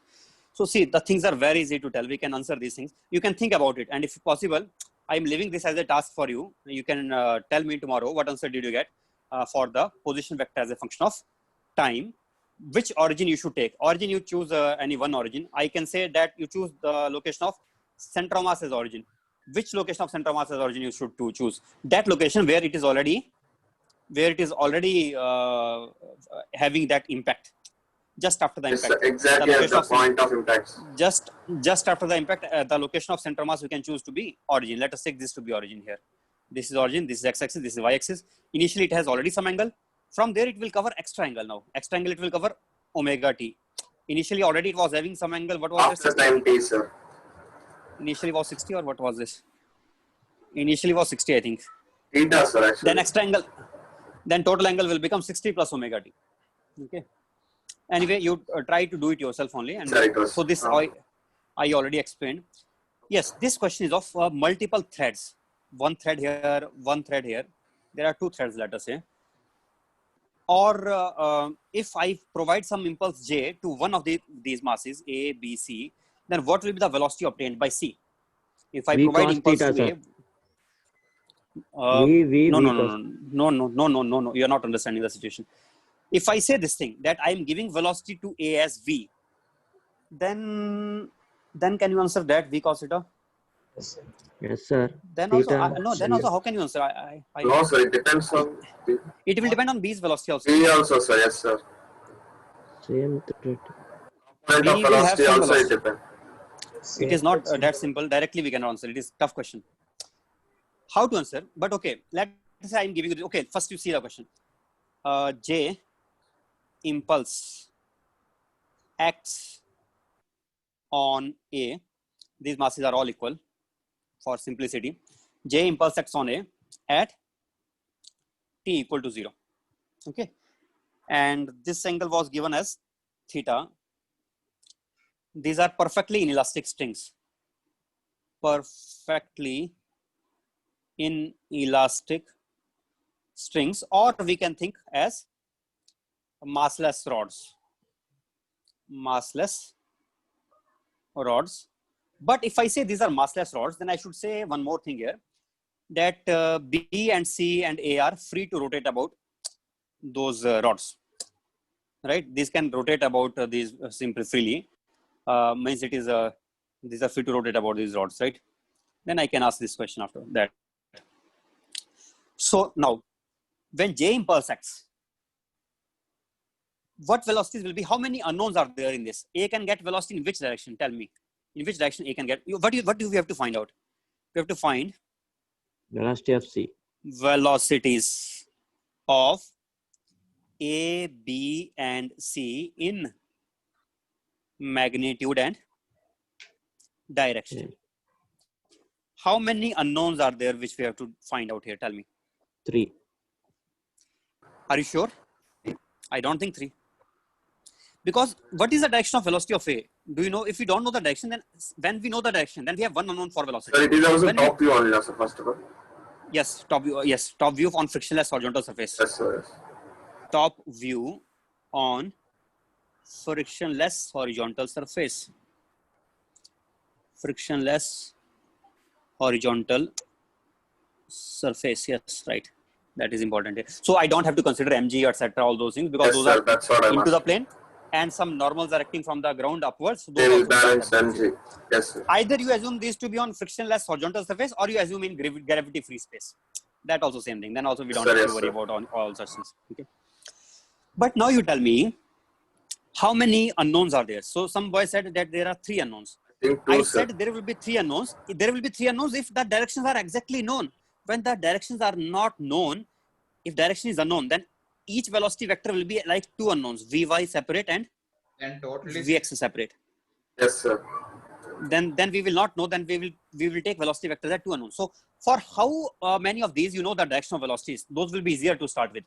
So see, the things are very easy to tell. We can answer these things. You can think about it, and if possible, I'm leaving this as a task for you. You can tell me tomorrow what answer did you get for the position vector as a function of time. Which origin you should take? Origin, you choose any one origin. I can say that you choose the location of center of mass as origin. Which location of center of mass as origin you should choose? That location where it is already having that impact. Just after the Yes, impact. sir. Exactly at the point of impact. Just after the impact, the location of center mass we can choose to be origin. Let us take this to be origin here. This is origin, this is x-axis, this is y-axis. Initially it has already some angle. From there it will cover extra angle now. Extra angle it will cover omega t. Initially already it was having some angle. What was After this? time t, sir. Initially was 60 or what was this? Initially was 60, I think. Theta, sir, actually. Then extra angle, then total angle will become 60 plus omega t. Okay. Anyway, you try to do it yourself only. And Sorry, it was- so this I already explained. Yes, this question is of multiple threads. One thread here, one thread here. There are two threads, let us say. Or if I provide some impulse j to one of these masses, A, B, C, then what will be the velocity obtained by C? If I V provide cos impulse theta, to A, sir. V no, cos. you're not understanding the situation. If I say this thing, that I am giving velocity to A as V, then can you answer that, V cos theta? Yes, sir. Then Theta. also how can you answer? No, sir, it depends on It will depend on B's velocity also. V also, sir. Yes, sir. Same thread. Point V of will have velocity some also it velocity. depends. It is not that simple. Directly we can answer. It is tough question. How to answer? But okay, let's say I'm giving you. Okay, first you see the question. J impulse acts on A. These masses are all equal for simplicity. J impulse acts on A at t equal to 0. Okay. And this angle was given as theta. These are perfectly inelastic strings. Perfectly inelastic strings, or we can think as massless rods. Massless rods. But if I say these are massless rods, then I should say one more thing here, that B and C and A are free to rotate about those rods, right? These can rotate about these simply freely. Means it is these are free to rotate about these rods, right? Then I can ask this question after that. So now, when J impulse acts, what velocities will be? How many unknowns are there in this? A can get velocity in which direction? Tell me. In which direction A can get? What do we have to find out? We have to find Velocity of C. velocities of A, B, and C in magnitude and direction. Okay. How many unknowns are there which we have to find out here? Tell me. 3. Are you sure? I don't think 3. Because what is the direction of velocity of A? Do you know? If we don't know the direction, then when we know the direction, then we have one unknown for velocity. So it is also When top view only, sir, first of all. Yes, top view. Yes, top view on frictionless horizontal surface. Yes, sir. Yes. Top view on frictionless horizontal surface. Frictionless horizontal surface. Yes, right. That is important here. So I don't have to consider mg, etc., all those things, because Yes, those sir. are That's what I'm into the asking. plane, and some normals are acting from the ground upwards. So They those will also balance don't have to mg. Yes, sir. Either you assume these to be on frictionless horizontal surface, or you assume in gravity free space. That also same thing. Then also we don't Sir, have yes, to worry sir. about all such things. Okay. But now you tell me, how many unknowns are there? So some boy said that there are 3 unknowns. I think 2, I sir. said there will be 3 unknowns. There will be 3 unknowns if the directions are exactly known. When the directions are not known, if direction is unknown, then each velocity vector will be like 2 unknowns, vy separate and Then totally vx separate. Yes, sir. Then we will not know. Then we will take velocity vectors at 2 unknowns. So for how many of these you know the direction of velocities, those will be easier to start with.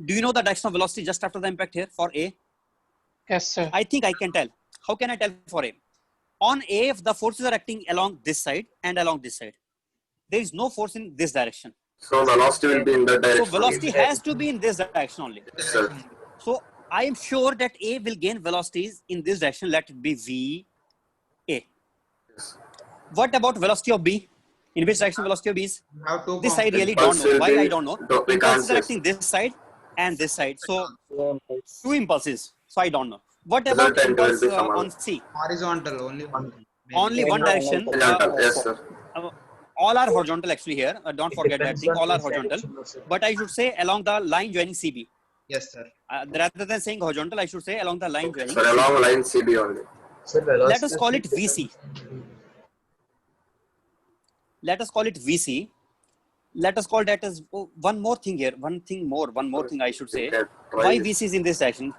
Do you know the direction of velocity just after the impact here for A? Yes, sir. I think I can tell. How can I tell for A? On A, if the forces are acting along this side and along this side, there is no force in this direction. So velocity will be in that So direction. velocity has to be in this direction only. Yes, sir. So I am sure that A will gain velocities in this direction. Let it be V A. Yes. What about velocity of B? In which direction velocity of B is? you have two This I components. really don't know. Why I don't know? We can't Impulses are say. acting this side and this side. So 2 impulses. So I don't know. What Result about end will impulse be some on other. C? Horizontal only one. Maybe. Only one direction. Horizontal. Yes, sir. All are horizontal actually here. Don't forget that thing. All are horizontal. But I should say along the line joining CB. Yes, sir. Rather than saying horizontal, I should say along the line joining Sir, CB. along line CB only. Let us call it VC. Let us call it VC. Let us call that as one more thing here. One more thing I should say. Why VC is in this direction?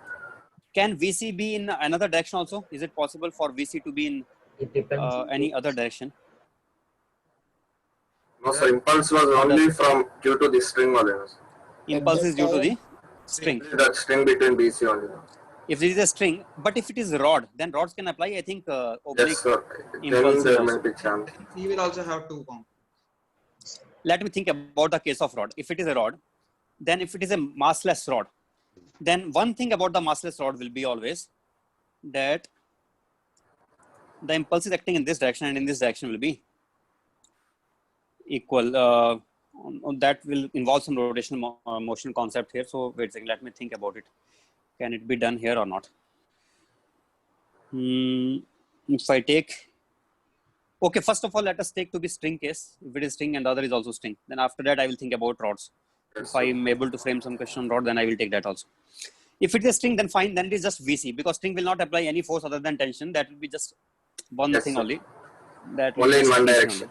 Can VC be in another direction also? Is it possible for VC to be in any other direction? No, sir. Impulse was only from due to the string only. Impulse is due to the string. That string between BC only. If there is a string, but if it is rod, then rods can apply. I think oblique Yes, sir. Then impulses there also. may be chance. He will also have 2 components. Let me think about the case of rod. If it is a rod, then if it is a massless rod, then one thing about the massless rod will be always that the impulses acting in this direction and in this direction will be equal. That will involve some rotational motion concept here. So wait a second, let me think about it. Can it be done here or not? If I take, okay, first of all, let us take to be string case. If it is string and the other is also string, then after that I will think about rods. Yes, If I am able to frame some question on rod, then I will take that also. If it is string, then fine, then it is just VC, because string will not apply any force other than tension. That will be just one Yes, thing sir. only. That will Only be in just one VC direction.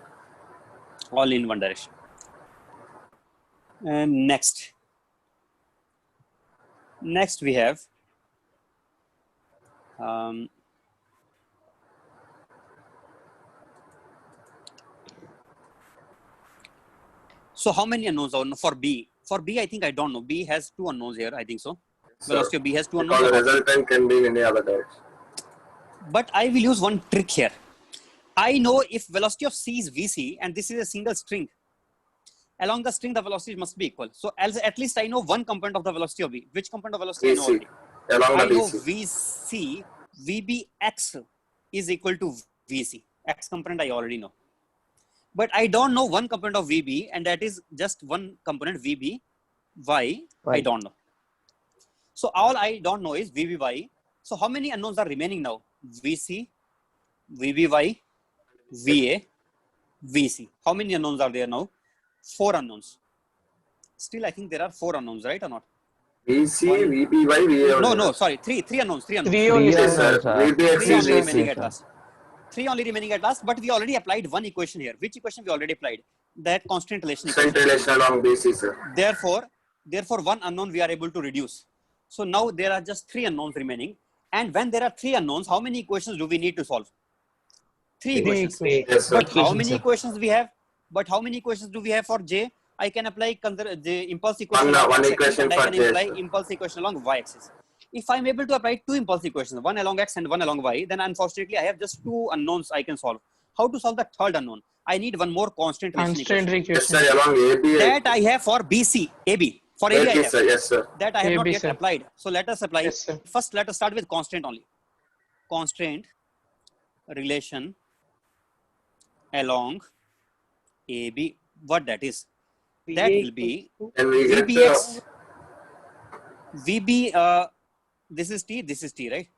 only. All in one direction. And next we have So how many unknowns are for B? For B, I think I don't know. B has two unknowns here. I think so. Velocity of B has two unknowns. Because the or not? resultant can be in any other direction. But I will use one trick here. I know if velocity of C is Vc and this is a single string, along the string the velocity must be equal. So at least I know one component of the velocity of B. Which component of velocity I know BC. already? Along the I know BC. Vc, Vbx is equal to Vc. X component I already know. But I don't know one component of Vb, and that is just one component Vb, y, I don't know. So all I don't know is Vby. So how many unknowns are remaining now? Vc, Vby, Va, Vc. How many unknowns are there now? 4 unknowns. Still, I think there are 4 unknowns, right or not? BC, One- VBY, VA. No, sorry, three unknowns. Three Three only. Yes, sir. unknowns, sir. VBX Three is only VC. remaining at last. 3 only remaining at last, but we already applied one equation here. Which equation we already applied? That constant relation equation. Constant relation along BC, sir. Therefore, one unknown we are able to reduce. So now there are just 3 unknowns remaining. And when there are 3 unknowns, how many equations do we need to solve? 3 equations. Yes, sir. But how many equations we have? But how many equations do we have for J? I can apply the impulse equation along One x-axis, equation and I for can J, apply sir. impulse equation along y-axis. If I'm able to apply 2 impulse equations, one along x and one along y, then unfortunately I have just 2 unknowns I can solve. How to solve the third unknown? I need one more constant relation Constant equation. Yes, equation. sir. Along AB. That I have for BC, AB. For AB I AB, have. sir. Yes, sir. That I have not AB, yet sir. applied. So let us apply. Yes, sir. First, let us start with constant only. Constant relation along AB. What that is? That will be And we get VBX. VB, this is T, right?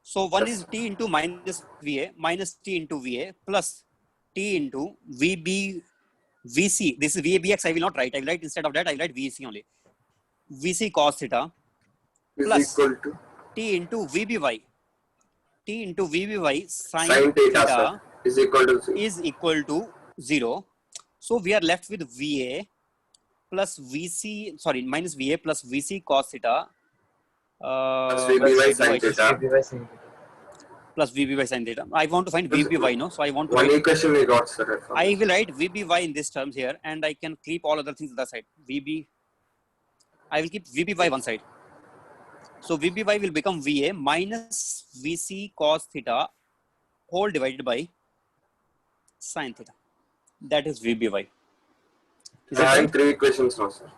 So one is T into minus VA, minus T into VA, plus T into VB, VC. This is VABX, I will not write. I will write instead of that, I will write VC only. VC cos theta is plus equal to T into VBY. T into VBY sin sin theta, theta sir. Is equal to 0. is equal to 0. So we are left with VA plus VC, sorry, minus VA plus VC cos theta. Plus VBY sin theta. Plus VB by sin theta. I want to find VBY, no? So I want to One write, equation we got, sir. I will write VBY in this terms here, and I can keep all other things on the side. I will keep VBY one side. So VBY will become VA minus VC cos theta whole divided by sin theta. That is VBY. Is I that have right? 3 equations now, sir.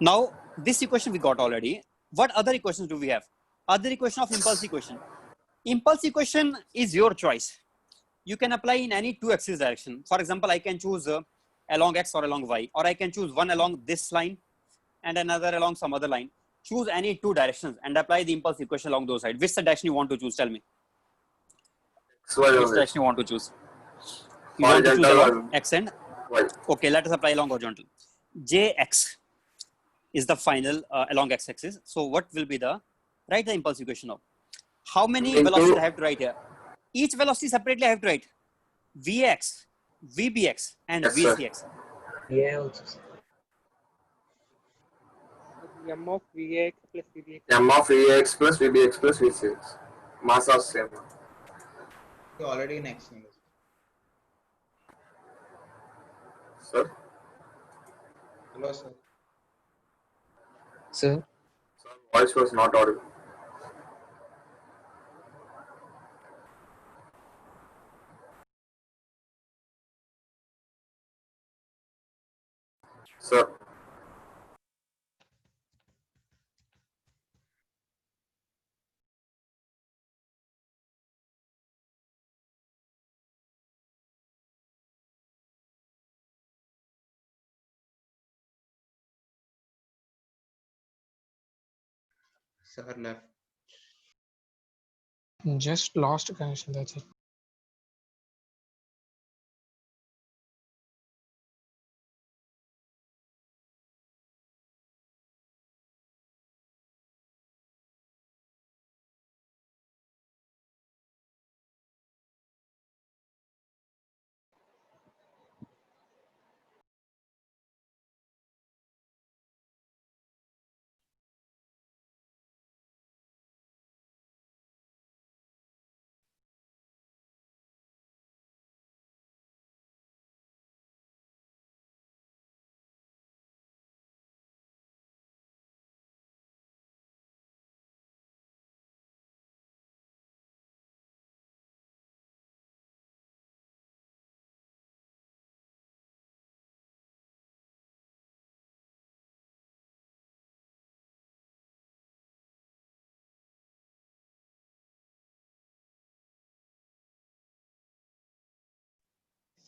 Now, this equation we got already. What other equations do we have? Other equation of impulse equation. Impulse equation is your choice. You can apply in any 2 axis direction. For example, I can choose along x or along y, or I can choose one along this line and another along some other line. Choose any 2 directions and apply the impulse equation along those sides. Which direction you want to choose? Tell me. Which direction you want to choose? You want to choose along x and Y. okay, let us apply along horizontal. Jx is the final along x-axis. So what will be the, write the impulse equation now. How many velocities I have to write here? Each velocity separately I have to write. Vx, Vbx and Yes, sir. Vcx. M of Vx plus Vbx. M of VAX plus VBX plus VCX. Mass of same. You already in X numbers. Sir. Hello, sir. Sir, Voice was not audible. Sir. Sir left. Just lost connection. That's it.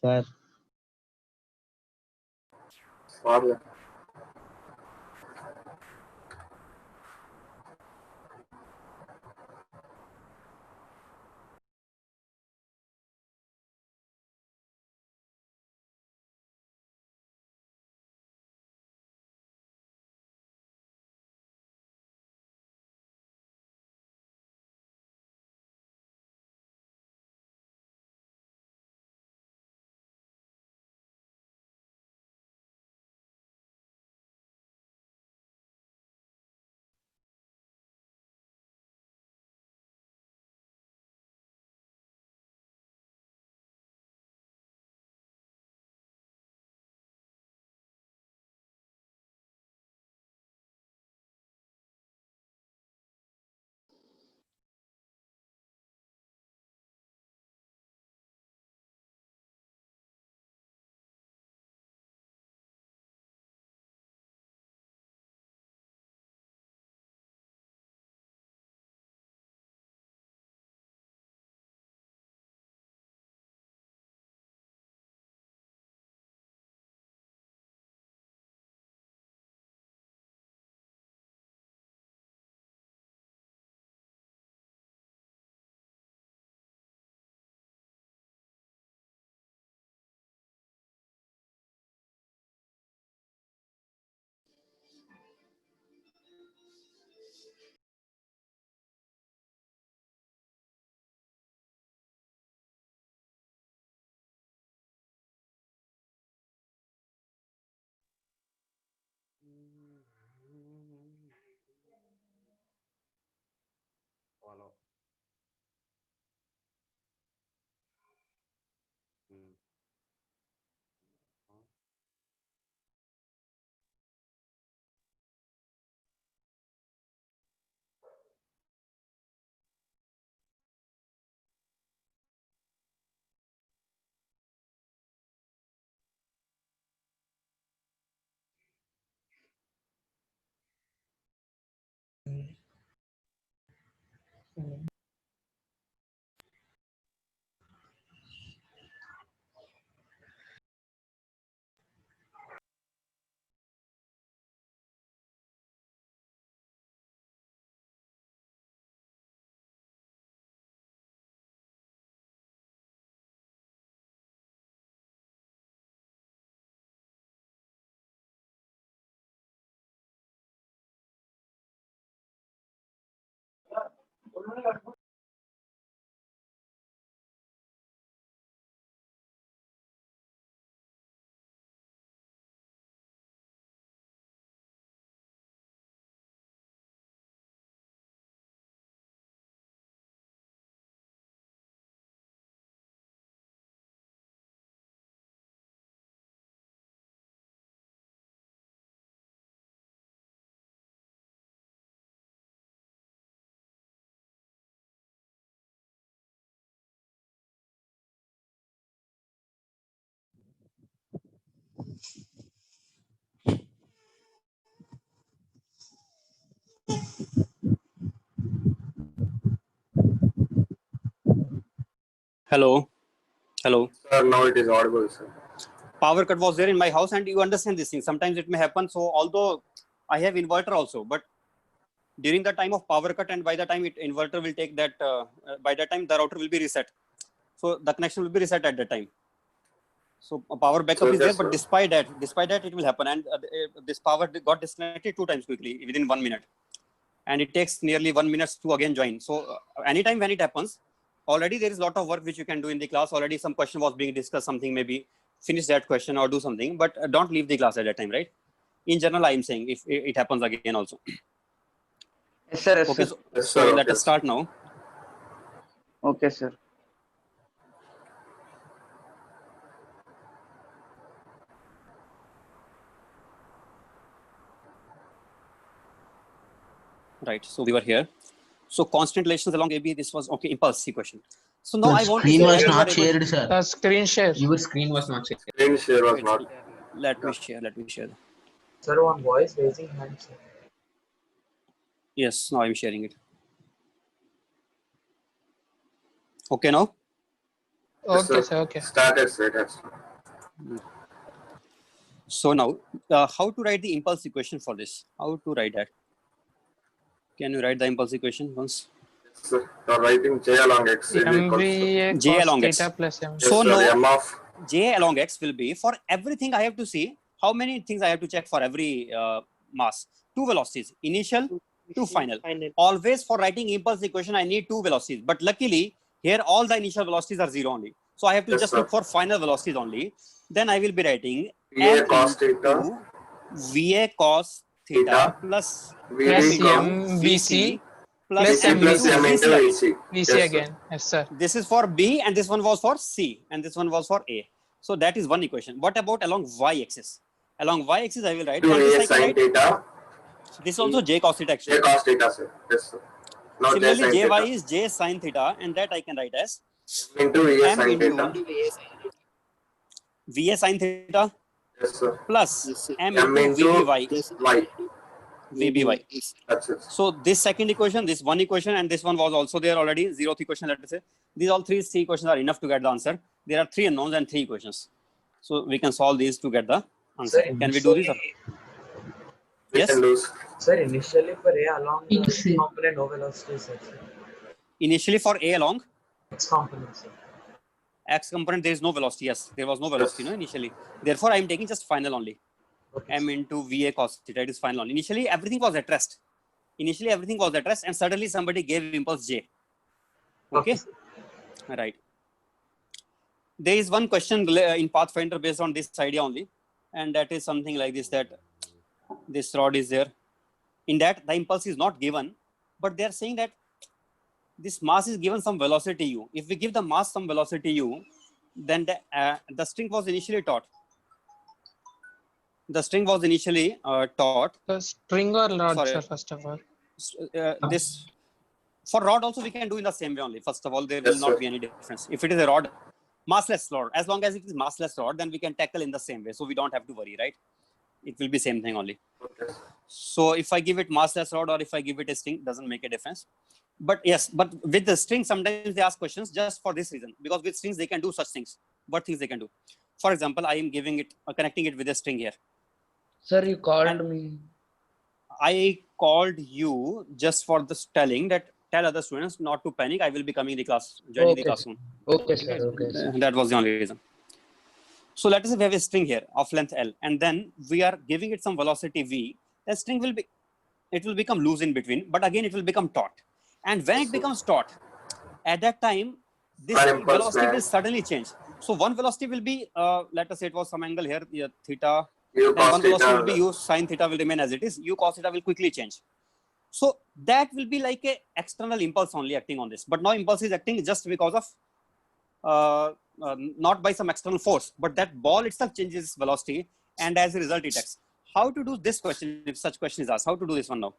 Sir, Father. Follow. Hello. Hello. Sir, now it is audible, sir. Power cut was there in my house, and you understand this thing. Sometimes it may happen. So although I have inverter also, but during the time of power cut, and by the time inverter will take that, by that time the router will be reset. So the connection will be reset at that time. So a power backup So is there, that's but despite that it will happen. And this power got disconnected 2 times quickly within 1 minute. And it takes nearly 1 minute to again join. So anytime when it happens, already there is a lot of work which you can do in the class. Already some question was being discussed, something maybe finish that question or do something, but don't leave the class at that time, right? In general, I am saying if it happens again also. Yes, sir. Yes, Okay, sir. Yes, so sir. let Okay, us start now. Okay, sir. Right, so we were here. So constant relations along AB, this was okay, impulse question. So now Your I want to screen say was that you not are able shared, sir. The screen share. your screen was not shared. Screen share was wait, not. let me share. Sir, one voice raising hand, sir. Yes, now I'm sharing it. Okay, now Okay, sir. Okay. Started, sir. It has. So now, how to write the impulse equation for this? How to write that? Can you write the impulse equation once? So you're writing J along X is equals to MVA J cos along X. theta plus M. yes, So sir, no, M of J along X will be for everything. I have to see how many things I have to check for every mass. Two velocities, initial to final. Always for writing impulse equation, I need two velocities. But luckily, here all the initial velocities are zero only. So I have to Yes, just sir. look for final velocities only. Then I will be writing VA M cos theta into VA cos theta theta plus VD Plus into M VC VC plus plus M plus into M VC into again. VC. VC Yes, sir. again. Yes, sir. This is for B and this one was for C and this one was for A. So that is one equation. What about along y-axis? Along y-axis I will write, To and this A I can sin write, theta this is also J cos theta J actually. cos theta, sir. Yes, sir. Now J Similarly, sin Jy theta is J sin theta, and that I can write as into VA M sin into theta. VA sin theta Yes, sir. plus M M into into VBY. Y. VBY. That's it. So this second equation, this one equation, and this one was also there already. Zeroth equation, let us say. These all three equations are enough to get the answer. There are three unknowns and three equations. So we can solve these to get the answer. Can we do this? We Yes. can lose. Sir, initially for A along the Yes, sir. component, no velocity, sir. Initially for A along X component, sir. X component, there is no velocity. Yes, there was no velocity, no, initially. Therefore, I am taking just final only. Okay, M into VA cos theta, it is final only. Initially, everything was at rest. Initially, everything was at rest, and suddenly somebody gave impulse J. Okay, right. There is one question in Pathfinder based on this idea only, and that is something like this: that this rod is there. In that, the impulse is not given, but they are saying that this mass is given some velocity u. If we give the mass some velocity u, then the string was initially taut. The string was initially taut. The string or rod, Sorry. sir, first of all. This for rod also we can do in the same way only. First of all, there will Yes, not sir. be any difference. If it is a rod, massless rod, as long as it is massless rod, then we can tackle in the same way. So we don't have to worry, right? It will be same thing only. Okay. So if I give it massless rod or if I give it a string, doesn't make a difference. But yes, but with the string, sometimes they ask questions just for this reason, because with strings they can do such things. What things they can do? For example, I am giving it, connecting it with a string here. Sir, you called And- me. I called you just for this telling that tell other students not to panic. I will be coming the class, joining the Okay. class soon. Okay, sir. Okay, sir. That was the only reason. So let us say we have a string here of length L, and then we are giving it some velocity V. That string will be, it will become loose in between, but again it will become taut. And when it becomes taut, at that time, this An impulse velocity man. will suddenly change. So one velocity will be, let us say it was some angle here, theta. U Then cos one velocity will theta. be u sin theta will remain as it is. U cos theta will quickly change. So that will be like a external impulse only acting on this. But now impulse is acting just because of not by some external force, but that ball itself changes its velocity, and as a result it acts. How to do this question if such question is asked? How to do this one now?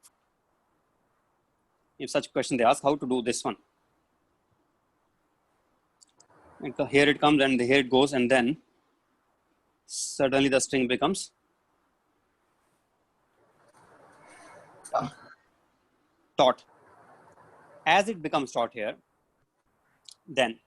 If such question they ask, how to do this one? Like, here it comes and here it goes, and then suddenly the string becomes taut. As it becomes taut here, then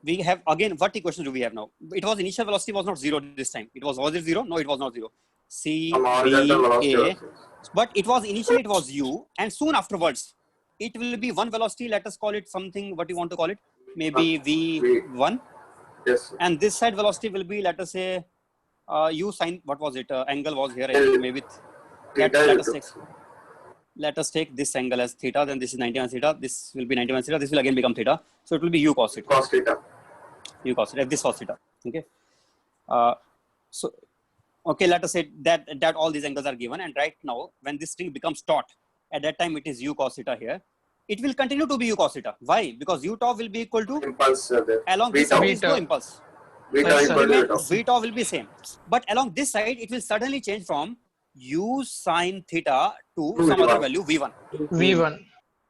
we have again, what equation do we have now? It was initial velocity was not zero this time. It was it zero? No, it was not zero. C, Some B, horizontal velocity A. also. But it was initially it was u, and soon afterwards it will be one velocity. Let us call it something. What you want to call it? Maybe v1. Yes, sir. And this side velocity will be, let us say, u sin, what was it? Angle was here, I L. think, maybe. Theta Let you us took. take. Let us take this angle as theta. Then this is 91 theta. This will be 91 theta. This will again become theta. So it will be u cos theta. Cos theta. U cos theta. This cos theta. Okay. So okay, let us say that all these angles are given, and right now when this string becomes taut, at that time it is u cos theta here. It will continue to be u cos theta. Why? Because u tau will be equal to, Impulse there. along V this tau. side is no tau. impulse. V tau Yes, equal to Remain, V tau. v tau will be same, but along this side it will suddenly change from u sin theta to some other value v1. V1.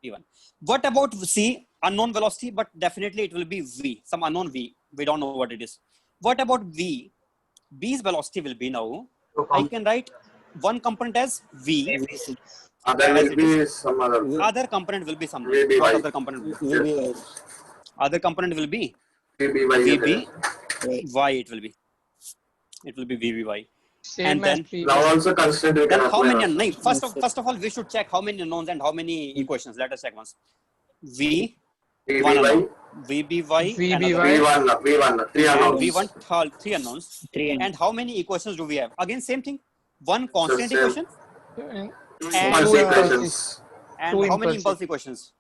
V1. What about C? Unknown velocity, but definitely it will be v, some unknown v. We don't know what it is. What about v? B's velocity will be now, I can write one component as v. Other As will it be some other. Other component will be something. VBY. What other component will be? Yes. Other component will be VBY. VB Y it will be. It will be VBY. Same And as then previous. Now also constant we can Then how apply. many also. names? First of all, we should check how many unknowns and how many equations. Let us check once. V one VBY, unknown, VBY, another VBY. V1, 3 and unknowns. V1 three unknowns. And how many equations do we have? Again, same thing. One constant same. equation And and Impulse two equations. and Two how many impulse impulse equations?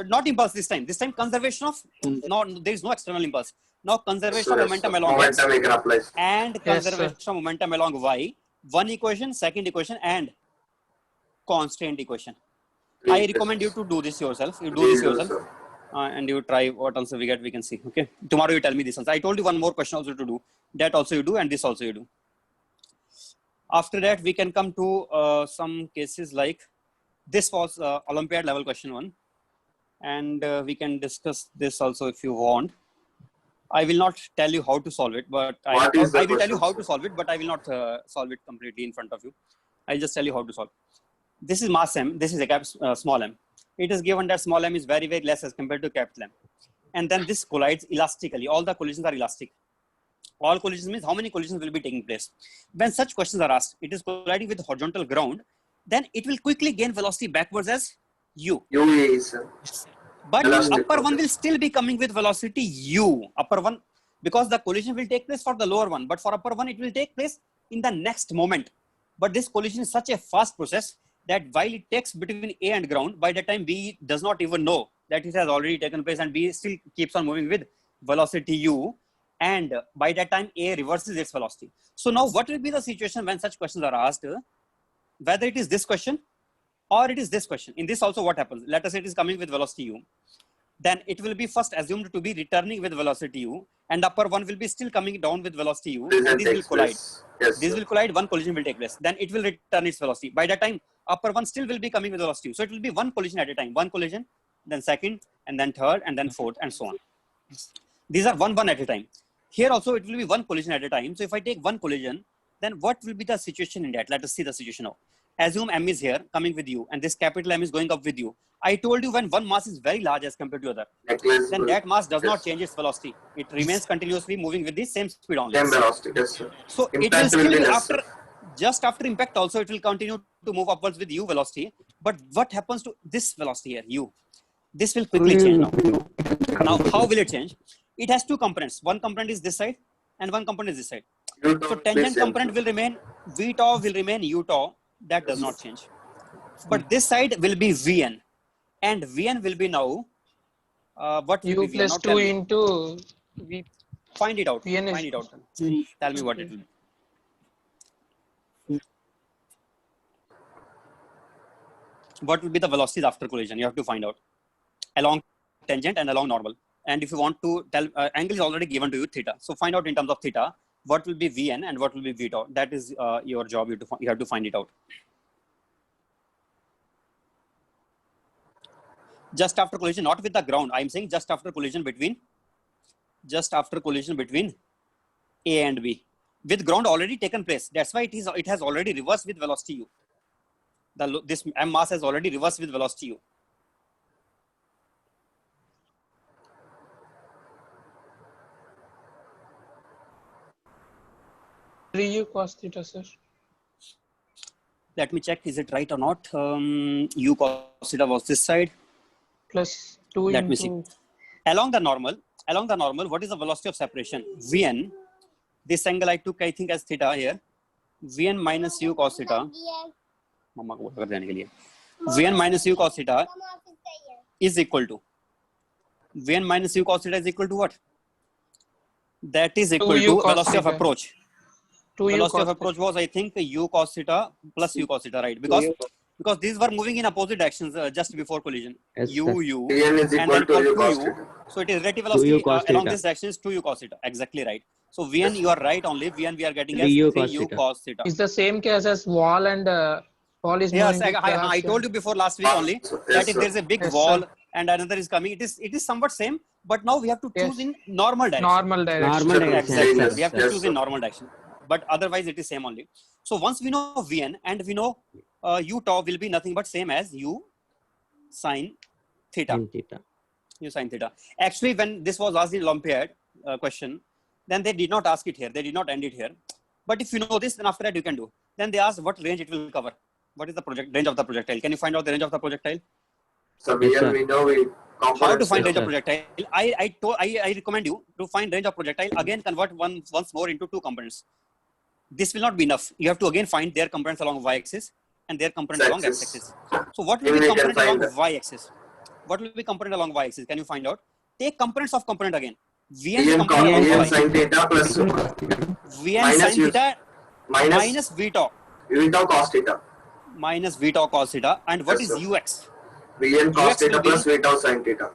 Not impulse this time. This time conservation of there is no external impulse. Now conservation of momentum along X Momentum we can apply. and conservation of momentum along Y. One equation, second equation, and constant equation. I recommend you to do this yourself. You do this yourself, and you try what answer we get. We can see. Okay. Tomorrow you tell me this answer. I told you one more question also to do. That also you do, and this also you do. After that, we can come to some cases like this was Olympiad level question 1, and we can discuss this also if you want. I will not tell you how to solve it, but I will tell you how to solve it, but I will not solve it completely in front of you. I'll just tell you how to solve. This is mass m. This is a small m. It is given that small m is very, very less as compared to capital M. And then this collides elastically. All the collisions are elastic. All collisions means how many collisions will be taking place. When such questions are asked, it is colliding with horizontal ground, then it will quickly gain velocity backwards as u. U is But elastic, upper one okay. will still be coming with velocity u. Upper one, because the collision will take place for the lower one, but for upper one, it will take place in the next moment. But this collision is such a fast process that while it takes between A and ground, by the time B does not even know that it has already taken place, and B still keeps on moving with velocity u, and by that time A reverses its velocity. So now what will be the situation when such questions are asked, whether it is this question or it is this question? In this also what happens? Let us say it is coming with velocity u. Then it will be first assumed to be returning with velocity u, and upper one will be still coming down with velocity u, and these will collide. Yes, These sir. will collide, one collision will take place. Then it will return its velocity. By that time, upper one still will be coming with velocity u. So it will be one collision at a time. One collision, then second, and then third, and then fourth, and so on. These are one at a time. Here also it will be one collision at a time. So if I take one collision, then what will be the situation in that? Let us see the situation now. Assume m is here coming with you, and this capital M is going up with you. I told you when one mass is very large as compared to other, then that mass does not change its velocity. It remains continuously moving with the same speed only. Same velocity, yes, sir. So it will Impact still will be be less, after, just after impact also, it will continue to move upwards with u velocity. But what happens to this velocity here, u? This will quickly change now. Now, how will it change? It has two components. One component is this side, and one component is this side. So tangent component will remain, v tau will remain u tau. That does not change. But this side will be Vn, and Vn will be now what will U be Vn? plus Now 2 tell me. into V. Find it out. Vn is- Find it out. Tell me what it will be. What will be the velocities after collision? You have to find out along tangent and along normal. And if you want to tell, angle is already given to you, theta. So find out in terms of theta what will be Vn and what will be V tau. That is your job. You have to find it out. Just after collision, not with the ground. I'm saying just after collision between A and B. With ground already taken place. That's why it has already reversed with velocity u. This m mass has already reversed with velocity u. 3u cos theta, sir. Let me check. Is it right or not? U cos theta was this side. Plus 2 Let me see. into Along the normal, what is the velocity of separation? Vn. This angle I took, I think, as theta here. Vn minus u cos theta. Mama को कर देने के लिए. Vn minus u cos theta is equal to. Vn minus u cos theta is equal to what? That is equal 2u to cos velocity of theta. approach. 2u Velocity of cos approach was, I think, u cos theta plus u cos theta, right? Because these were moving in opposite directions just before collision. Yes, U, sir. u, Vn is and equal then to come u to cos u. theta. So it is relative 2u velocity cos along theta. this direction is 2u cos theta. Exactly right. So Vn, you are right only. Vn we are getting as 3u 3u cos cos theta. is the same case as wall and wall is Yes, moving with I velocity. told you before last week only Yes, that if sir. there is a big Yes, wall sir. and another is coming, it is somewhat same, but now we have to choose Yes. in normal direction. Normal direction. Normal direction. Exactly. Yes, We have to Yes, choose sir. in normal direction. But otherwise it is same only. So once we know Vn and we know u tau will be nothing but same as u sin theta. Sin theta. u sine theta. Actually, when this was asked in Olympiad question, then they did not ask it here. They did not end it here. But if you know this, then after that you can do. Then they asked what range it will cover. What is the range of the projectile? Can you find out the range of the projectile? So Yes, sir. we know we How to components. find range of sir. projectile? I recommend you to find range of projectile. Again, convert once more into two components. This will not be enough. You have to again find their components along y-axis and their components along X-axis. x-axis. So what will Then be we can component along find- y-axis? What will be component along y-axis? Can you find out? Take components of component again. Vn Vn component along Vn y. sin theta plus Vn minus sin u- theta minus minus v tau u tau cos theta. minus v tau cos theta. And what Yes, is sir. ux? Vn cos Ux theta will be- plus v tau sin theta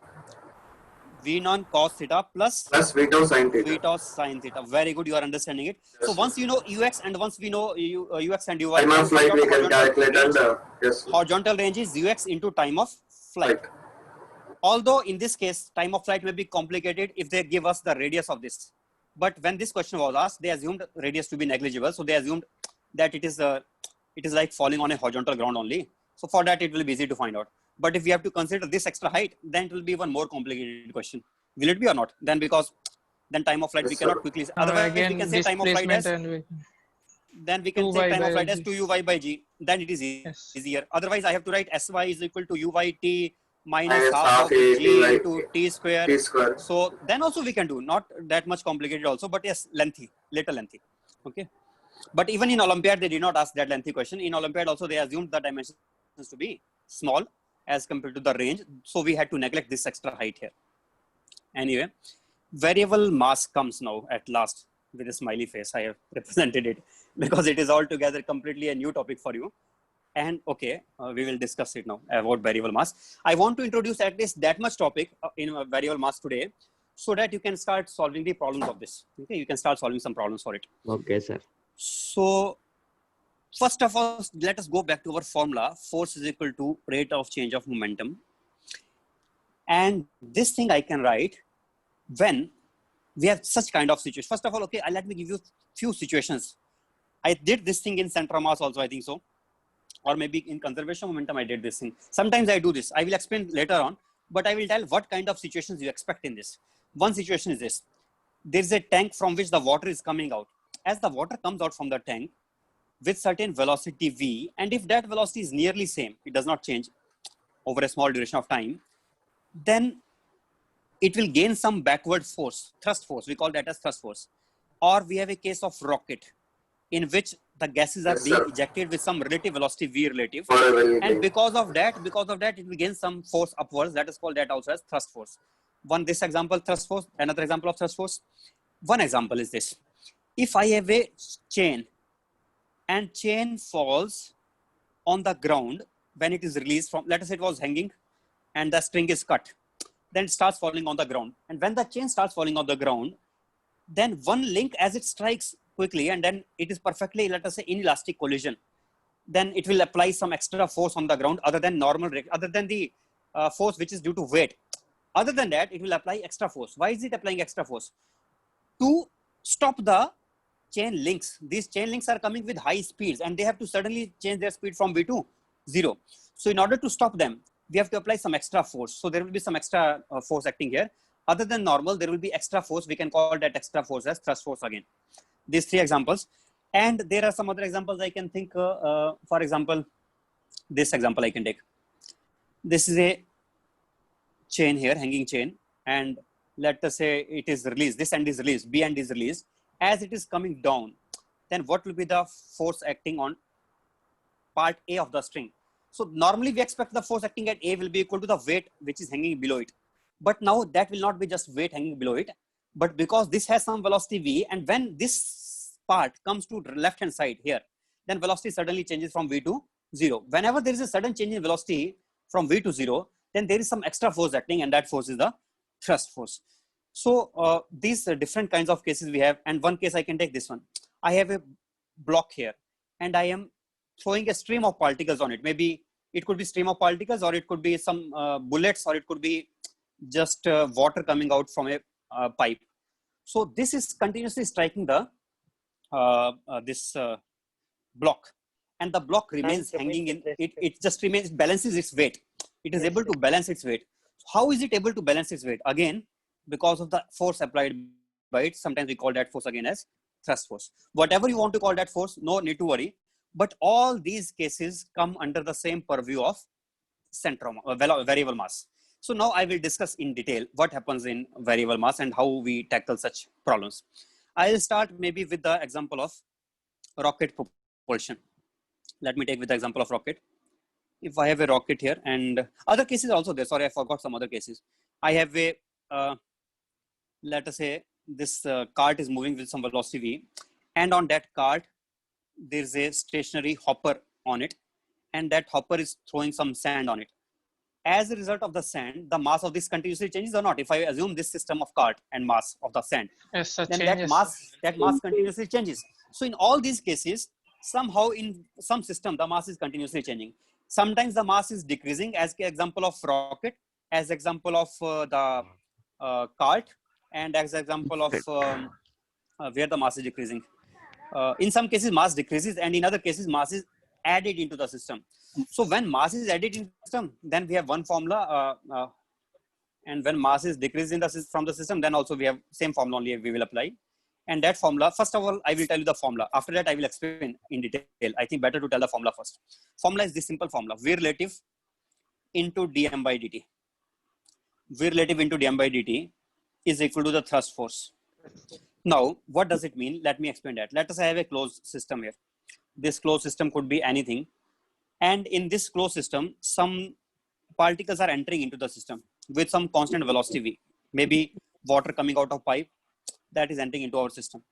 V non cos theta plus plus v tau sin v theta. tau sin theta. Very good. You are understanding it. So Yes, once you know ux and once we know ux and uy, Time of flight we can calculate and yes. horizontal range is ux into time of flight. Right. Although in this case, time of flight may be complicated if they give us the radius of this. But when this question was asked, they assumed radius to be negligible. So they assumed that it is like falling on a horizontal ground only. So for that, it will be easy to find out. But if we have to consider this extra height, then it will be even more complicated question. Will it be or not? Then because then time of flight we Yes, cannot sir. quickly. Otherwise, Again, we can say time of flight displacement as. and we, Then we can 2y say time of by flight as g. 2uy by g. Then it is Yes. easier. Otherwise, I have to write sy is equal to uy t minus Minus half half of a g t by into t square. T square. So then also we can do, not that much complicated also, but yes, lengthy, little lengthy. Okay. But even in Olympiad, they did not ask that lengthy question. In Olympiad also, they assumed the dimensions to be small as compared to the range. So we had to neglect this extra height here. Anyway, variable mass comes now at last with a smiley face. I have represented it because it is altogether completely a new topic for you. And okay, we will discuss it now about variable mass. I want to introduce at least that much topic in variable mass today so that you can start solving the problems of this. Okay, you can start solving some problems for it. Okay, sir. So first of all, let us go back to our formula. Force is equal to rate of change of momentum. And this thing I can write when we have such kind of situation. First of all, okay, let me give you few situations. I did this thing in center of mass also, I think so. Or maybe in conservation momentum, I did this thing. Sometimes I do this. I will explain later on, but I will tell what kind of situations you expect in this. One situation is this. There is a tank from which the water is coming out. As the water comes out from the tank with certain velocity v, and if that velocity is nearly same, it does not change over a small duration of time, then it will gain some backward force, thrust force. We call that as thrust force. Or we have a case of rocket in which the gases are Yes, being sir. ejected with some relative velocity v relative. For a very And big- because of that, it will gain some force upwards. That is called that also as thrust force. This example, thrust force, another example of thrust force. One example is this. If I have a chain and chain falls on the ground when it is released from, let us say it was hanging and the string is cut, then it starts falling on the ground. And when the chain starts falling on the ground, then one link as it strikes quickly and then it is perfectly, let us say, inelastic collision, then it will apply some extra force on the ground other than other than the force which is due to weight. Other than that, it will apply extra force. Why is it applying extra force? To stop the chain links. These chain links are coming with high speeds and they have to suddenly change their speed from v to 0. So in order to stop them, we have to apply some extra force. So there will be some extra force acting here. Other than normal, there will be extra force. We can call that extra force as thrust force again. These three examples. And there are some other examples I can think. For example, this example I can take. This is a chain here, hanging chain. And let us say it is released. This end is released. B end is released. As it is coming down, then what will be the force acting on part A of the string? So normally we expect the force acting at A will be equal to the weight which is hanging below it. But now that will not be just weight hanging below it, but because this has some velocity v, and when this part comes to left hand side here, then velocity suddenly changes from v to 0. Whenever there is a sudden change in velocity from v to 0, then there is some extra force acting, and that force is the thrust force. So these different kinds of cases we have, and one case I can take this one. I have a block here and I am throwing a stream of particles on it. Maybe it could be stream of particles, or it could be some bullets, or it could be just water coming out from a pipe. So this is continuously striking the block, and the block remains hanging in it. It just remains, balances its weight. It is able to balance its weight. How is it able to balance its weight? Again, because of the force applied by it. Sometimes we call that force again as thrust force. Whatever you want to call that force, no need to worry. But all these cases come under the same purview of variable mass. So now I will discuss in detail what happens in variable mass and how we tackle such problems. I'll start maybe with the example of rocket propulsion. Let me take with the example of rocket. If I have a rocket here, and other cases also there, sorry, I forgot some other cases. I have a, let us say this cart is moving with some velocity v, and on that cart, there's a stationary hopper on it, and that hopper is throwing some sand on it. As a result of the sand, the mass of this continuously changes or not? If I assume this system of cart and mass of the sand, Yes, sir. then Changes. that mass continuously changes. So in all these cases, somehow in some system, the mass is continuously changing. Sometimes the mass is decreasing, as example of rocket, as example of the cart, and as example of where the mass is decreasing. In some cases, mass decreases, and in other cases, mass is added into the system. So when mass is added into the system, then we have one formula, and when mass is decreased from the system, then also we have same formula only we will apply. And that formula, first of all, I will tell you the formula. After that, I will explain in detail. I think better to tell the formula first. Formula is this simple formula: V relative into dm by dt. V relative into dm by dt is equal to the thrust force. Now, what does it mean? Let me explain that. Let us have a closed system here. This closed system could be anything. And in this closed system, some particles are entering into the system with some constant velocity v. Maybe water coming out of pipe that is entering into our system.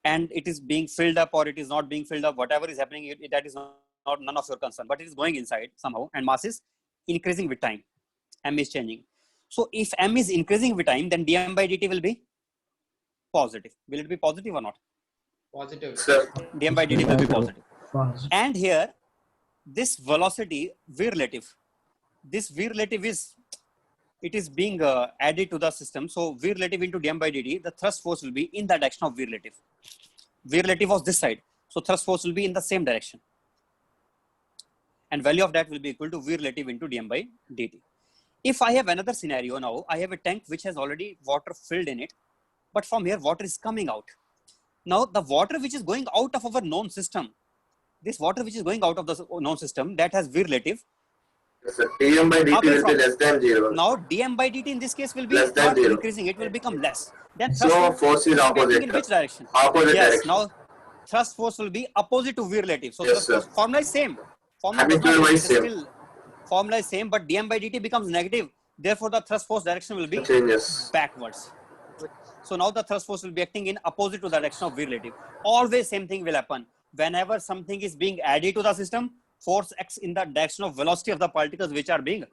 And it is being filled up or it is not being filled up. Whatever is happening, that is not none of your concern. But it is going inside somehow, and mass is increasing with time. M is changing. So if M is increasing with time, then dm by dt will be positive. Will it be positive or not? Positive. Sir, dm by dt will be positive. And here, this velocity v relative, this v relative is, it is being added to the system. So v relative into dm by dt, the thrust force will be in the direction of v relative. V relative was this side, so thrust force will be in the same direction, and value of that will be equal to v relative into dm by dt. If I have another scenario now, I have a tank which has already water filled in it, but from here water is coming out. Now the water which is going out of our known system, this water which is going out of the known system, that has v relative. yes, sir. dm by dt will be less than 0. Now dm by dt in this case will be Less than not 0. increasing, it will become less. Then So thrust force is will be acting opposite. in which direction? Opposite Yes, direction. now thrust force will be opposite to v relative. So Yes, thrust force sir. formula is same. Formula does Habitual not change, wise it is same. still formula is same, but dm by dt becomes negative. Therefore, the thrust force direction will be Changes. backwards. So now the thrust force will be acting in opposite to the direction of v relative. Always same thing will happen. Whenever something is being added to the system, force acts in the direction of velocity of the particles which are being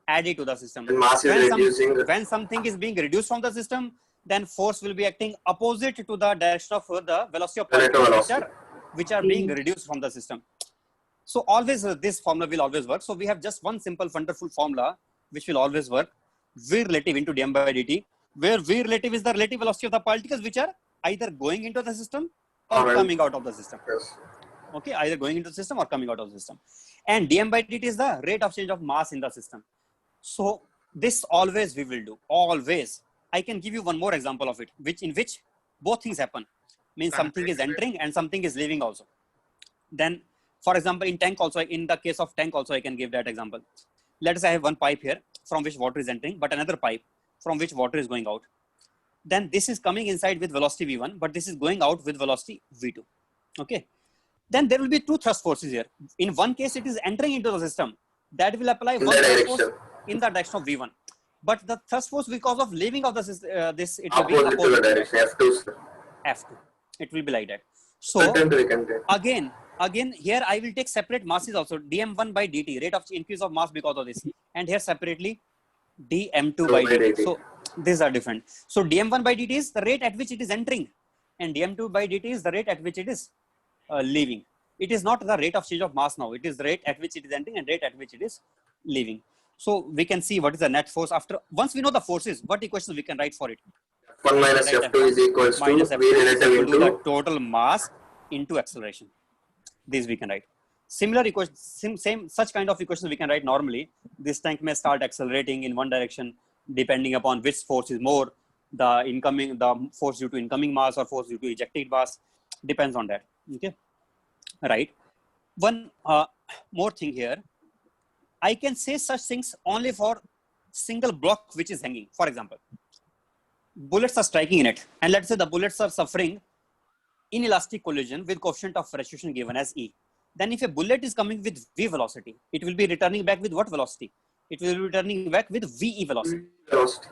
added to the system. And mass is reducing. When something is being reduced from the system, then force will be acting opposite to the direction of the velocity of Relative particles velocity. which are being reduced from the system. So always this formula will always work. So we have just one simple wonderful formula which will always work: v relative into dm by dt, where v relative is the relative velocity of the particles which are either going into the system or Alright. coming out of the system. Yes. Okay, either going into the system or coming out of the system. And dm by dt is the rate of change of mass in the system. So this always we will do, always. I can give you one more example of it, in which both things happen. Means something is entering and something is leaving also. Then, for example, in tank also, in the case of tank also, I can give that example. Let us say I have one pipe here from which water is entering, but another pipe from which water is going out. Then this is coming inside with velocity v1, but this is going out with velocity v2. Okay. Then there will be two thrust forces here. In one case, it is entering into the system. That will apply In one that thrust force direction. in the direction of v1. But the thrust force, because of leaving of the system, it will be Opposite to the opposite to direction. F2, sir. F2. It will be like that. So We can take. again, here I will take separate masses also. dm1 by dt, rate of increase of mass because of this. And here separately, dm2 by dt. So these are different. So dm1 by dt is the rate at which it is entering, and dm2 by dt is the rate at which it is leaving. It is not the rate of change of mass now. It is the rate at which it is entering and rate at which it is leaving. So we can see what is the net force after. Once we know the forces, what equations we can write for it? 1 minus Right, F2 is equals to minus V F2 is relative equal to the into. total mass into acceleration. These we can write. Similar equation, same such kind of equations we can write normally. This tank may start accelerating in one direction depending upon which force is more, the force due to incoming mass or force due to ejected mass, depends on that. Okay, right. One more thing here, I can say such things only for single block which is hanging. For example, bullets are striking in it, and let's say the bullets are suffering inelastic collision with coefficient of restitution given as E. Then if a bullet is coming with V velocity, it will be returning back with what velocity? It will be returning back with VE velocity. Velocity.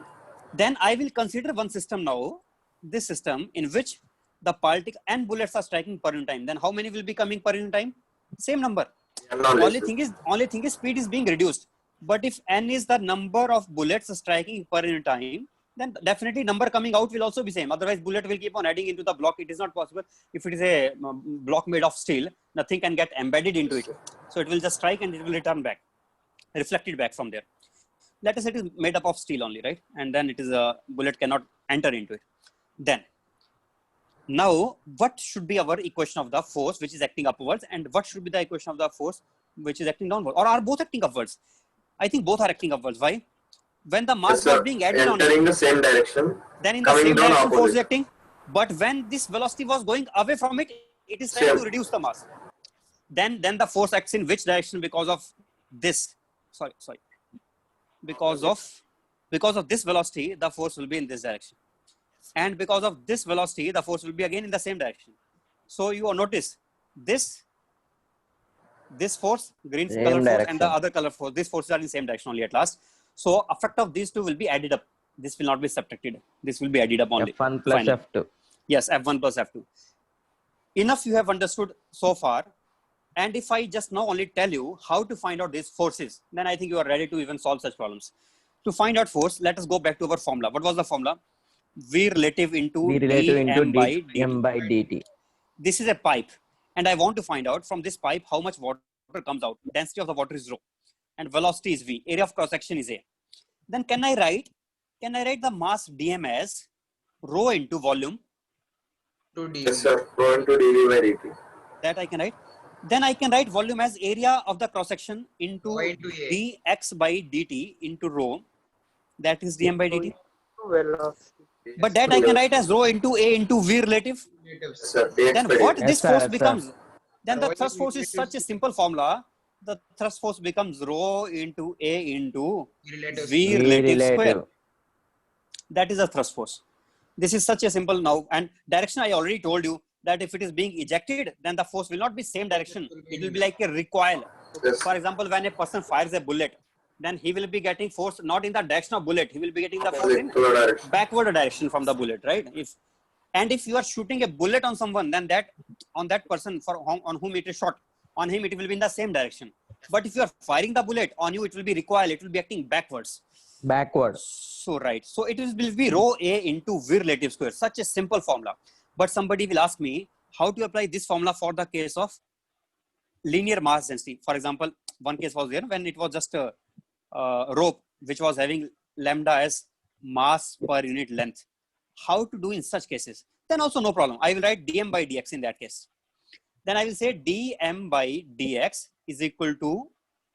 Then I will consider one system now, this system in which the particle and bullets are striking per unit time. Then how many will be coming per unit time? Same number. Only thing is speed is being reduced. But if n is the number of bullets striking per unit time, then definitely number coming out will also be same. Otherwise, bullet will keep on adding into the block. It is not possible. If it is a block made of steel, nothing can get embedded into it. So it will just strike and it will return back, reflected back from there. Let us say it is made up of steel only, right? And then it is a bullet cannot enter into it. Then, now what should be our equation of the force which is acting upwards, and what should be the equation of the force which is acting downwards? Or are both acting upwards? I think both are acting upwards. Why? When the mass was being added on entering it, the same direction, then in the coming same down direction force is opposite. acting. But when this velocity was going away from it, it is trying to reduce the mass. Then the force acts in which direction? Because of this. Sorry. Because of this velocity, the force will be in this direction. And because of this velocity, the force will be again in the same direction. So you will notice this force, green Same color force, direction. and the other color force. These forces are in the same direction only at last. So effect of these two will be added up. This will not be subtracted. This will be added up only. F1 plus finally. F2. Yes, F1 plus F2. Enough you have understood so far. And if I just now only tell you how to find out these forces, then I think you are ready to even solve such problems. To find out force, let us go back to our formula. What was the formula? V relative into dm by dt. M by dt. This is a pipe. And I want to find out from this pipe how much water comes out. Density of the water is rho. And velocity is V. Area of cross section is A. Then can I write the mass dm as rho into volume? 2D. Yes, sir. Rho into dv by dt. That I can write. Then I can write volume as area of the cross section into Y into A. dx by dt into rho. That is dm by dt. Velocity. But that I can write as rho into A into V relative. Relatives. Yes, sir. Dx Then by what dt. this sir, force yes, sir. becomes? Then the Rho thrust is force is such a simple formula. The thrust force becomes rho into A into Relatives. V relative square. That is the thrust force. This is such a simple now. And direction I already told you that if it is being ejected, then the force will not be same direction. It will be like a recoil. Yes. For example, when a person fires a bullet, then he will be getting force not in the direction of bullet. He will be getting the force in Opposite direction. backward direction from the bullet, right? If you are shooting a bullet on someone, then that on that person on whom it is shot, on him it will be in the same direction. But if you are firing the bullet on you, it will be recoil. It will be acting backwards. Backwards. So right. So it will be rho A into V relative square. Such a simple formula. But somebody will ask me how to apply this formula for the case of linear mass density. For example, one case was there when it was just a rope which was having lambda as mass per unit length. How to do in such cases? Then also no problem. I will write dm by dx in that case. Then I will say dm by dx is equal to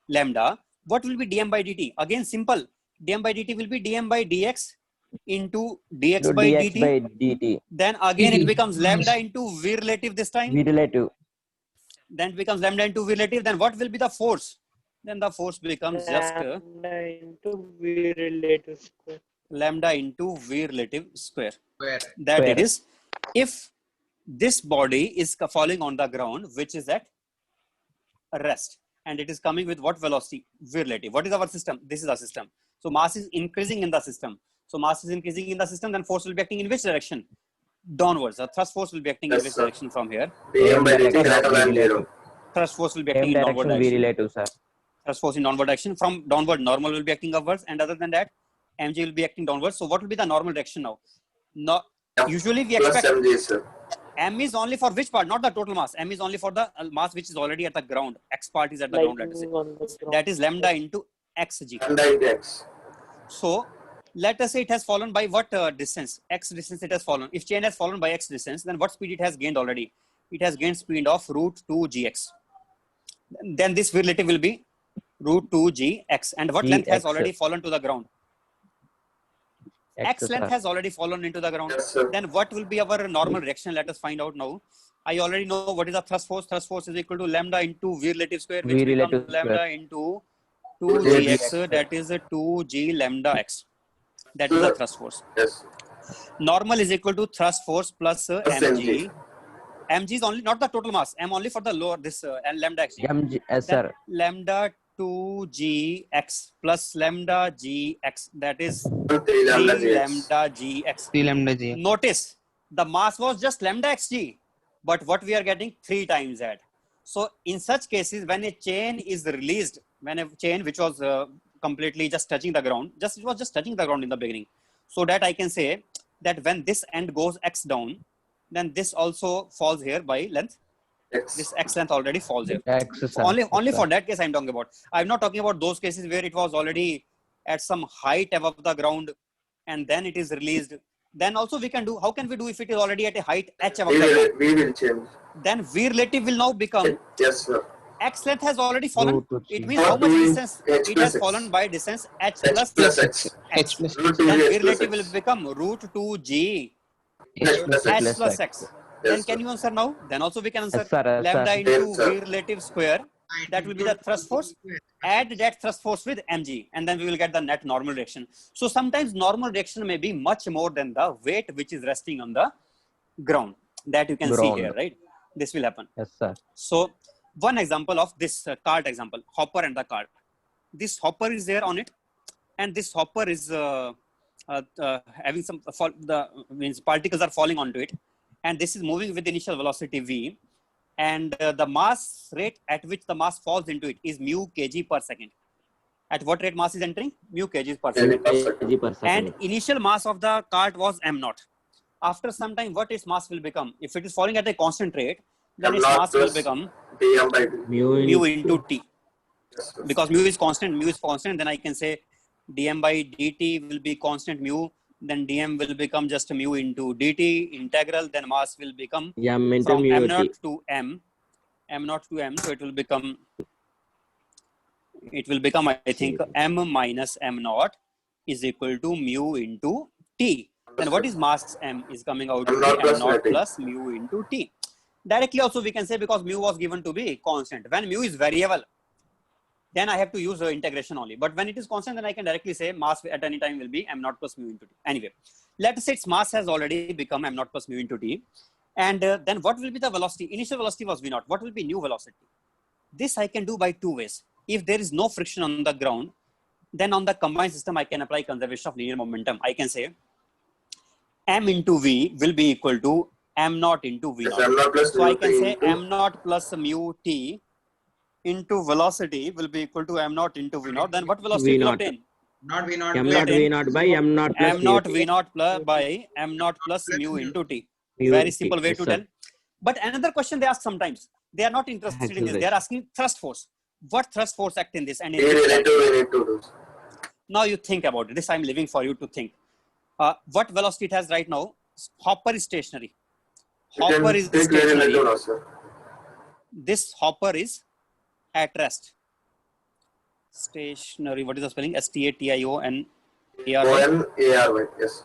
lambda. What will be dm by dt? Again simple. dm by dt will be dm by dx into dx by dx dt. by dt. Then again it dt. becomes lambda into V relative this time. V relative. Then it becomes lambda into V relative. Then what will be the force? Then the force becomes just Lambda into V relative square. lambda into V relative square. Where? That Square. it is if this body is falling on the ground, which is at rest, and it is coming with what velocity? V relative. What is our system? This is our system. So mass is increasing in the system. So mass is increasing in the system, then force will be acting in which direction? Downwards. The thrust force will be acting in Yes, which sir. direction from here? dm by dt direction greater of than V 0. relative. Thrust force will be acting Same in downward direction V direction. relative, sir. Thrust force in downward direction. From downward, normal will be acting upwards, and other than that, mg will be acting downwards. So what will be the normal direction now? No, usually we Plus expect mg, sir. m is only for which part? Not the total mass. M is only for the mass which is already at the ground. X part is at the ground. Let us say. On the ground. That is lambda into xg. Lambda into x. So let us say it has fallen by what distance? X distance it has fallen. If chain has fallen by x distance, then what speed it has gained already? It has gained speed of root 2 gx. then this v relative will be root 2g x. And what length has Gx. already fallen to the ground? X length sir. has already fallen into the ground. Yes, sir. Then what will be our normal reaction? Let us find out now. I already know what is the thrust force. Thrust force is equal to lambda into v relative square, which V becomes relative lambda square. into 2gx. That is a 2g lambda x. That is the Sir. thrust force. Yes. Normal is equal to thrust force plus Plus mg. mg. Mg is only not the total mass. M only for the lower this and lambda x. Mg, Then sir. lambda 2gx plus lambda gx. That is 3 lambda 3 gx. lambda gx. 3 lambda g. Notice the mass was just lambda xg, but what we are getting 3 times that. So in such cases, when a chain is released, when a chain which was completely just touching the ground, it was just touching the ground in the beginning, so that I can say that when this end goes x down, then this also falls here by length. X. This x length already falls here. X, sir. Only Yes, for sir. that case I'm talking about. I'm not talking about those cases where it was already at some height above the ground and then it is released. Then also we can do, how can we do if it is already at a height h above the ground? We will change. Then v relative will now become Yes, sir. x length has already fallen. Root 2g. It means how much Doing distance? h It plus has x. fallen by distance h H plus plus x. x. H plus Root Then 2 v h plus relative will x. become root 2g H plus h x. plus x. Then Yes, can sir. you answer now? Then also we can answer Yes, sir. Yes, lambda sir. into Yes, sir. v relative square. That will be the thrust force. Add that thrust force with mg, and then we will get the net normal reaction. So sometimes normal reaction may be much more than the weight which is resting on the ground. That you can see Ground. here, right? This will happen. Yes, sir. So one example of this cart example, hopper and the cart. This hopper is there on it, and this hopper is having some means particles are falling onto it, and this is moving with initial velocity v, and the mass rate at which the mass falls into it is mu kg per second. At what rate mass is entering? Mu kg per second. kg per second. And initial mass of the cart was m naught. After some time, what its mass will become? If it is falling at a constant rate, then M its naught mass will plus become dm by d. mu into t. Yes, sir. Because mu is constant, then I can say dm by dt will be constant mu, then dm will become just mu into dt integral, then mass will become M into from mu m t. naught to m naught to m, so it will become I think m minus m naught is equal to mu into t. Then what is mass m is coming out to M be naught m plus naught T. plus mu into t. Directly also we can say, because mu was given to be constant. When mu is variable, then I have to use integration only. But when it is constant, then I can directly say mass at any time will be m naught plus mu into t. Anyway, let us say its mass has already become m naught plus mu into t. And then what will be the velocity? Initial velocity was v naught. What will be new velocity? This I can do by two ways. If there is no friction on the ground, then on the combined system, I can apply conservation of linear momentum. I can say m into v will be equal to m naught into v Yes, naught. m naught plus So I mu can t say into m naught plus mu t into velocity will be equal to m naught into v naught. Then what velocity V will naught. obtain? Not V naught. M will naught obtain V naught by M naught plus m naught mu v t. naught plus by m naught plus mu into t. Mu Very t. simple way Yes, to sir. tell. But another question they ask sometimes, they are not interested in this. They are asking thrust force. What thrust force act in this? And in d this relative we need to do. now you think about it. This I'm leaving for you to think. What velocity it has right now? Hopper is stationary. You can Hopper is take d relative stationary. now, sir. This hopper is at rest. Stationary. What is the spelling? STATIONARY. O-N-A-R-Y. Yes.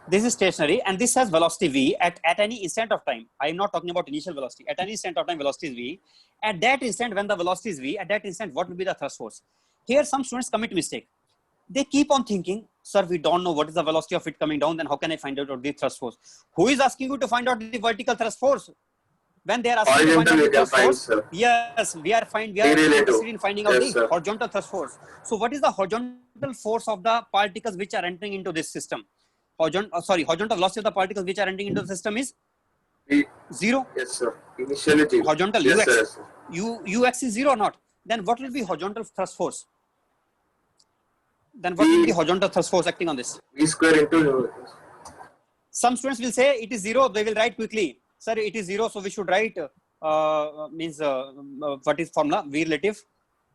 This is stationary, and this has velocity v at any instant of time. I am not talking about initial velocity. At any instant of time, velocity is v. At that instant, when the velocity is v, at that instant, what will be the thrust force? Here, some students commit mistake. They keep on thinking, sir, we don't know what is the velocity of it coming down, then how can I find out the thrust force? Who is asking you to find out the vertical thrust force? When they are asking you to find out Horizontal the we can thrust find, force, sir. yes, we are Relative. interested in finding out Yes, the sir. horizontal thrust force. So what is the horizontal force of the particles which are entering into this system? Horizontal velocity of the particles which are entering into the system is We, 0. yes, sir. Initially, zero. Horizontal Yes, ux. sir. Yes, sir. Ux is 0 or not? Then what will be horizontal thrust force? Then what will be horizontal thrust force acting on this? V square into Some students will say it is 0. They will write quickly. Sir, it is 0. So we should write what is formula? V relative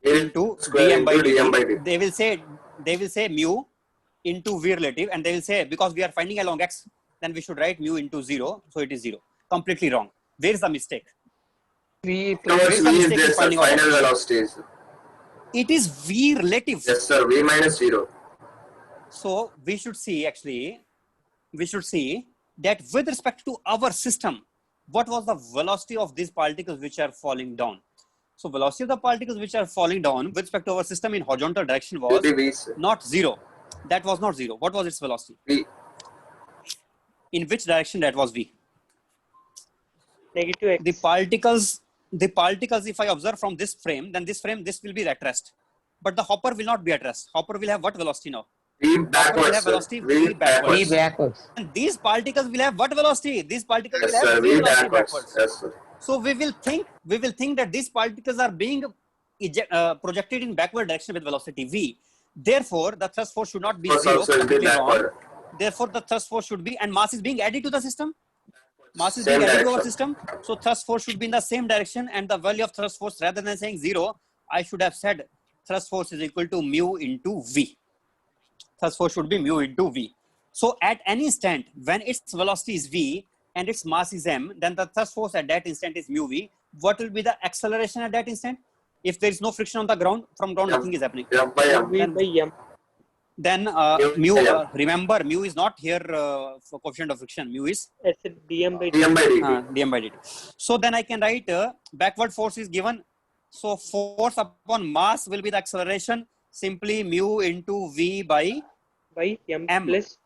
into square dm by into dm by dt. dt. They will say mu into v relative, and they will say because we are finding along x, then we should write mu into 0. So it is 0. Completely wrong. Where is the mistake? V Towards plus Where's the V is mistake in there, sir. finding out? Final velocities. It is V relative. Yes, sir. V minus 0. So we should see that with respect to our system, what was the velocity of these particles which are falling down? So velocity of the particles which are falling down with respect to our system in horizontal direction was V, sir. not 0. That was not 0. What was its velocity? V. In which direction that was V? Negative X. The particles, if I observe from this frame, then this will be at rest. But the hopper will not be at rest. Hopper will have what velocity now? V Hopper will backwards, have sir. velocity V V backwards. V backwards. And these particles will have what velocity? These particles Yes, will sir. have V velocity backwards. Yes, sir. So we will think that these particles are being projected in backward direction with velocity V. Therefore, the thrust force should not be Force 0. also will be Completely wrong. backward. Therefore, the thrust force should be, and mass is being added to the system. Mass is Same being added to our direction. system. So thrust force should be in the same direction, and the value of thrust force, rather than saying 0, I should have said thrust force is equal to mu into V. Thrust force should be mu into V. So at any instant, when its velocity is V and its mass is m, then the thrust force at that instant is mu V. What will be the acceleration at that instant? If there is no friction on the ground, from ground nothing is happening. M by M. V by M. Then mu, remember mu is not here for coefficient of friction. Mu is I said dm by dm by dt. dm by dt. So then I can write backward force is given. So force upon mass will be the acceleration, simply mu into V by M M. plus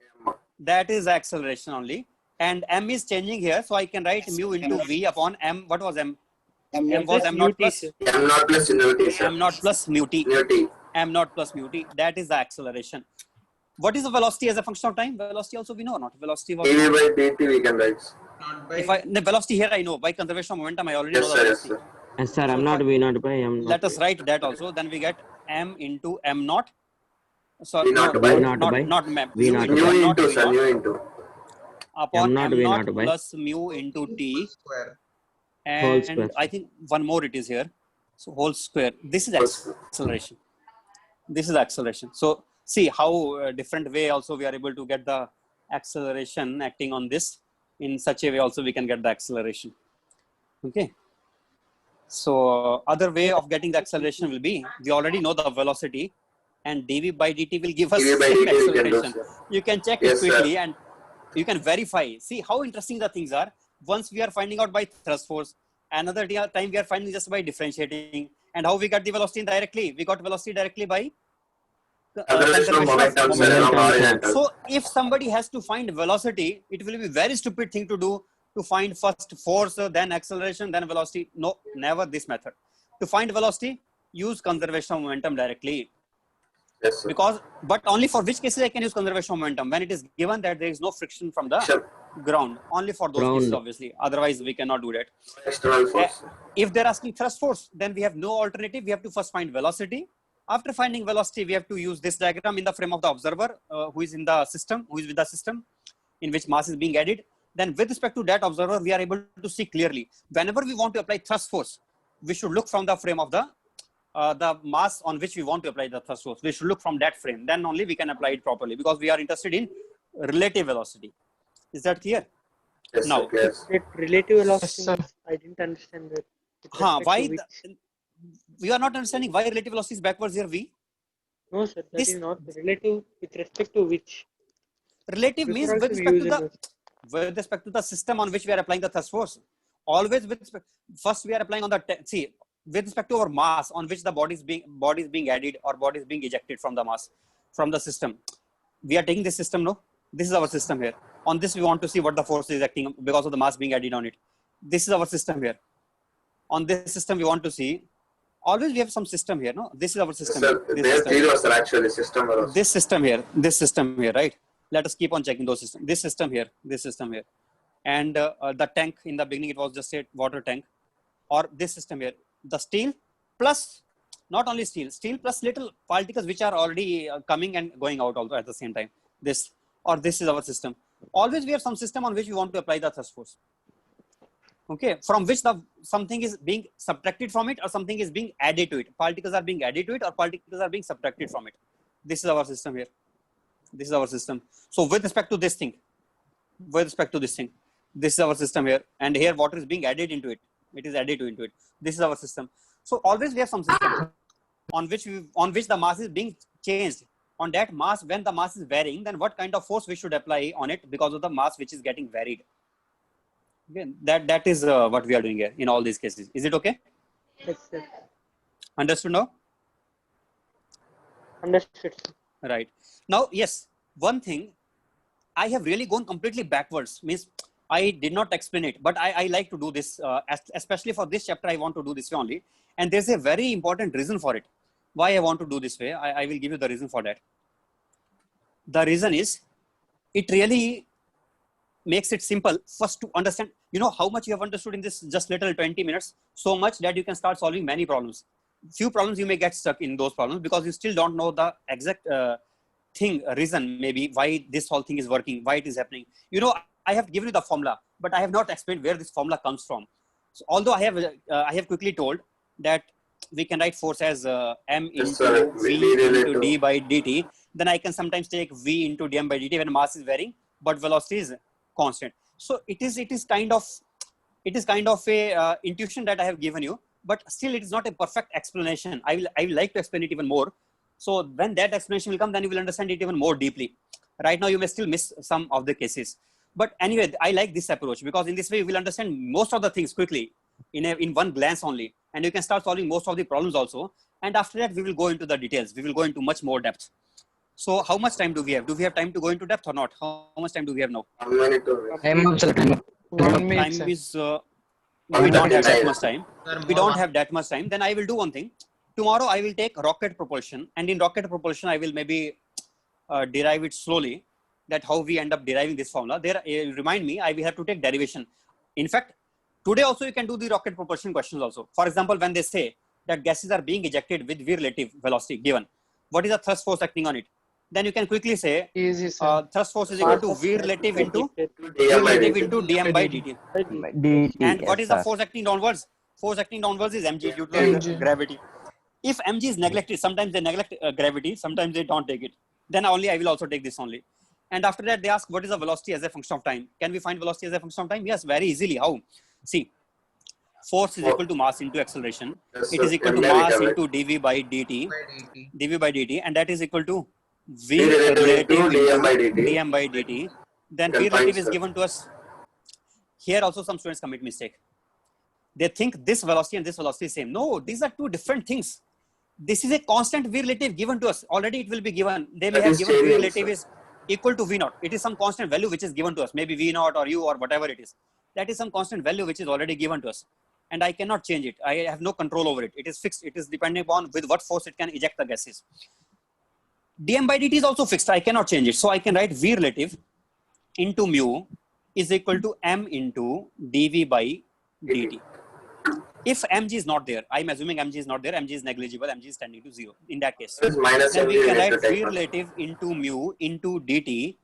that is the acceleration only. And m is changing here, so I can write mu into V upon m. What was m? M was m naught plus M naught plus mu t, sir. m naught plus mu t. Mu t. M naught plus mu t. That is the acceleration. What is the velocity as a function of time? Velocity also we know or not. Velocity was dv by dt we can write. Not by if I the velocity here I know by conservation of momentum I already Yes, know the sir. Yes, velocity. sir. Yes, sir. I'm not V not by M. Let us write that also. Then we get m into m naught. So V naught by- V naught by- not m. V naught Mu M naught into, V sir. naught Mu into. upon M naught m V naught naught by- plus mu into t. square. Whole square. And I think one more it is here. So whole square. This is Whole square. acceleration. This is acceleration. So see how different way also we are able to get the acceleration acting on this. In such a way also we can get the acceleration. Okay. So other way of getting the acceleration will be, we already know the velocity and dv by dt will give us dv by same dt we can do, acceleration. sir. You can check Yes, it quickly sir. and you can verify. See how interesting the things are. Once we are finding out by thrust force, another time we are finding just by differentiating. And how we got the velocity directly? We got velocity directly by Acceleration of momentum, sir, along horizontal. so if somebody has to find velocity, it will be very stupid thing to do, to find first force, then acceleration, then velocity. No, never this method. To find velocity, use conservation of momentum directly. Yes, sir. Because, but only for which cases I can use conservation of momentum? When it is given that there is no friction from the Sure. ground. Only for those Ground. cases, obviously. Otherwise, we cannot do that. External force. If they're asking thrust force, then we have no alternative. We have to first find velocity. After finding velocity, we have to use this diagram in the frame of the observer who is in the system, who is with the system in which mass is being added. Then with respect to that observer, we are able to see clearly. Whenever we want to apply thrust force, we should look from the frame of the mass on which we want to apply the thrust force. We should look from that frame. Then only we can apply it properly because we are interested in relative velocity. Is that clear? Yes, Now, sir. Yes. that relative velocity. sir. I didn't understand that. With Huh, respect why? to which- We are not understanding why relative velocity is backwards here, V. No, sir. That this- is not relative with respect to which. Relative We means could with also respect use to it the as- with respect to the system on which we are applying the thrust force. Always with respect, first we are applying on the see with respect to our mass on which the body is being added or body is being ejected from the mass from the system. We are taking this system, no? This is our system here. On this we want to see what the force is acting because of the mass being added on it. This is our system here. On this system we want to see. Always we have some system here, no? This is our system. Sir, Here. This they have system. zero, sir, actually, system velocity. This system here, right? Let us keep on checking those systems. This system here, and the tank in the beginning it was just a water tank, or this system here, the steel plus not only steel plus little particles which are already coming and going out also at the same time. This is our system. Always we have some system on which we want to apply the thrust force. Okay, from which something is being subtracted from it or something is being added to it. Particles are being added to it or particles are being subtracted from it. This is our system here. This is our system. So with respect to this thing, this is our system here. And here water is being added into it. It is additive into it. This is our system. So always we have some system on which the mass is being changed. On that mass, when the mass is varying, then what kind of force we should apply on it because of the mass which is getting varied. Okay, that is what we are doing here in all these cases. Is it okay? Yes, sir. Understood now? Understood, sir. Right. Now, yes, one thing, I have really gone completely backwards. Means I did not explain it, but I like to do this, especially for this chapter, I want to do this way only. And there's a very important reason for it. Why I want to do this way, I will give you the reason for that. The reason is, it really makes it simple first to understand, you know, how much you have understood in this just little 20 minutes, so much that you can start solving many problems. Few problems you may get stuck in those problems because you still don't know the exact reason maybe why this whole thing is working, why it is happening. You know, I have given you the formula, but I have not explained where this formula comes from. So although I have quickly told that we can write force as m into v into d by dt, then I can sometimes take v into dm by dt when mass is varying, but velocity is constant. So it is kind of a intuition that I have given you, but still it is not a perfect explanation. I will like to explain it even more. So when that explanation will come, then you will understand it even more deeply. Right now you may still miss some of the cases, but anyway, I like this approach because in this way you will understand most of the things quickly in one glance only, and you can start solving most of the problems also. And after that we will go into the details. We will go into much more depth. So how much time do we have? Do we have time to go into depth or not? How much time do we have now? 1 minute to Time up, sir. Time up. 1 minute, Time sir. is we don't have that much time. We don't have that much time. Then I will do one thing. Tomorrow I will take rocket propulsion, and in rocket propulsion I will maybe derive it slowly. That how we end up deriving this formula. There, remind me, I will have to take derivation. In fact, today also you can do the rocket propulsion questions also. For example, when they say that gases are being ejected with v relative velocity given, what is the thrust force acting on it? Then you can quickly say Easy, sir. thrust force is equal to v relative into dm by dt. DT, And what yes, is the sir. force acting downwards? Force acting downwards is mg due to mg. gravity. If mg is neglected, sometimes they neglect gravity, sometimes they don't take it. Then only I will also take this only. And after that they ask what is the velocity as a function of time? Can we find velocity as a function of time? Yes, very easily. How? See, force is equal to mass into acceleration. Yes, It is sir. equal to Can we mass have it? into dv by dt, and that is equal to v V relative relative into dm by into dt. dm by dt. Then Can v find, relative is sir. given to us. Here also some students commit mistake. They think this velocity and this velocity is same. No, these are two different things. This is a constant v relative given to us. Already it will be given. They may That have is given v changing, relative sir. is equal to v naught. It is some constant value which is given to us. Maybe v naught or u or whatever it is. That is some constant value which is already given to us. And I cannot change it. I have no control over it. It is fixed. It is depending upon with what force it can eject the gases. dm by dt is also fixed. I cannot change it. So I can write v relative into mu is equal to m into dv by dt. If mg is not there, I'm assuming mg is not there, mg is negligible, mg is tending to 0 in that case. It's minus Then mg we we can need write to v take. relative into mu into dt.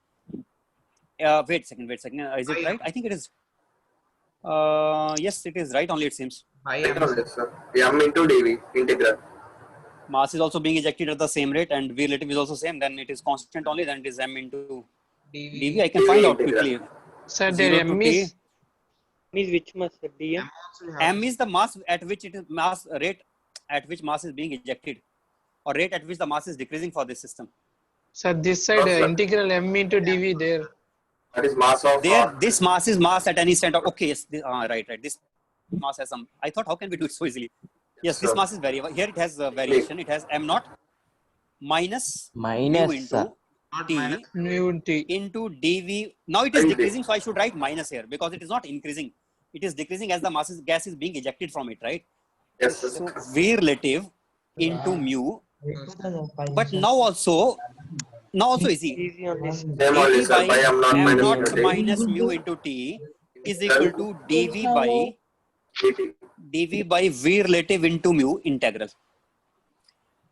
Wait a second. Is it right? I think it is. Yes, it is right only, it seems. Yes, sir. M into dv integral. Mass is also being ejected at the same rate and v relative is also same. Then it is constant only. Then it is m into dv. I can find out quickly. Sir, 0 there to m t. is Means which mass, sir? dm? M is the mass at which it is mass rate at which mass is being ejected, or rate at which the mass is decreasing for this system. sir this side Oh, sir. integral m into dv there. That is mass of There, this mass is mass at any center. Okay, yes, right. This mass has some. I thought, how can we do it so easily? Yes, this sir. mass is variable. Here it has a variation. It has m naught minus mu Minus, into sir. t mu t. into dv. Now it is Right. decreasing, so I should write minus here because it is not increasing. It is decreasing as the gas is being ejected from it, right? Yes, sir. So v relative into mu. But now also easy. Easy only. Same only, dv sir. by By m naught m minus naught mu t. minus mu into t is equal to dv by dt. v relative into mu integral.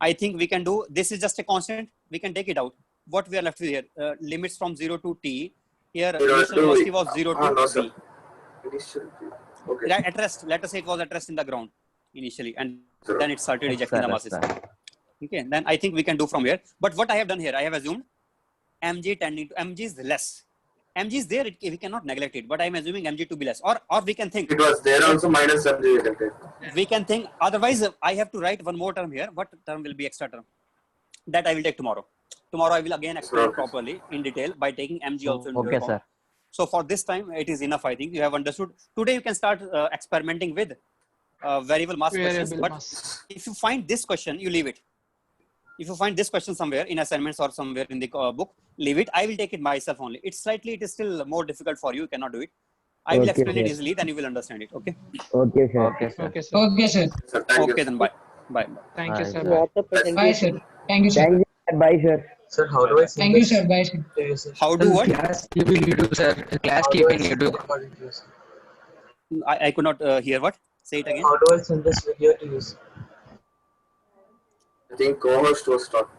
I think we can do, this is just a constant. We can take it out. What we are left with here, limits from 0 to t. Here, 0 initial to velocity v. was 0 to No, v. sir. Initial v. Okay. Right, at rest, let us say it was at rest in the ground initially, and Sir. then it started Yes, ejecting sir, the yes, masses. sir. Okay, then I think we can do from here. But what I have done here, I have assumed mg tending to, mg is less. MG is there, we cannot neglect it, but I'm assuming MG to be less. Or we can think, It was there also minus MG we can take. we can think, otherwise I have to write one more term here. What term will be extra term? That I will take tomorrow. Tomorrow I will again explain Okay. properly in detail by taking MG also into Okay, account. sir. So for this time, it is enough. I think you have understood. Today you can start experimenting with variable mass questions. Variable But mass. if you find this question, you leave it. If you find this question somewhere in assignments or somewhere in the book, leave it. I will take it myself only. It is still more difficult for you. You cannot do it. I will Okay, explain it sir. easily. Then you will understand it. Okay. Okay, sir. Okay, sir. Okay, sir. Okay, sir. So thank you. Okay. Then bye. Bye. Thank you, sir. Bye. Bye, sir. Thank you, sir. Thank you, sir. Bye, sir. Sir, how do I send Thank you, this sir. Bye, sir. to you, sir? How do what? Class keeping YouTube, sir. Class How do I keeping send YouTube. the recording to you, sir? I could not hear what. Say it again. How do I send this video to you, sir? I think co-host was talking.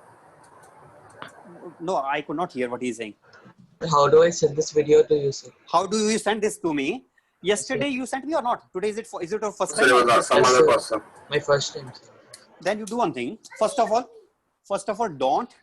No, I could not hear what he's saying. How do I send this video to you, sir? How do you send this to me? Yesterday you sent me or not? Today is it your first So time? it was some Yes, other sir. person. My first time, sir. Then you do one thing. First of all, don't.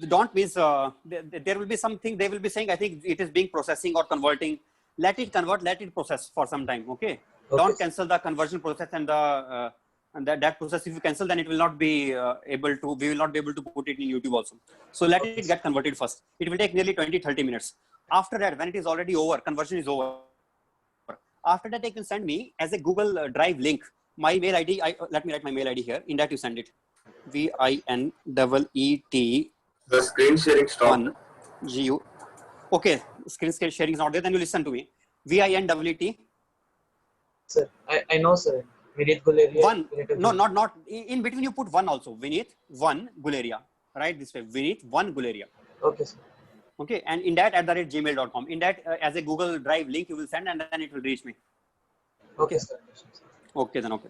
Don't means there will be something they will be saying. I think it is being processing or converting. Let it convert. Let it process for some time. Okay. Don't cancel the conversion process and the that process. If you cancel, then it will not be able to. We will not be able to put it in YouTube also. So let it get converted first. It will take nearly 20-30 minutes. After that, when it is already over, conversion is over. After that, they can send me as a Google Drive link. My mail ID. Let me write my mail ID here. In that you send it. VINEET The screen sharing stopped. 1 GU. Okay, screen sharing is not there. Then you listen to me. VINEET Sir, I know, sir. Vinit Guleria. 1. No, not. In between you put 1 also. Vinit 1 Guleria. Right this way. Vinit 1 Guleria. Okay, sir. Okay, and in that @gmail.com. In that as a Google Drive link you will send and then it will reach me. Okay, sir. Okay then. Okay.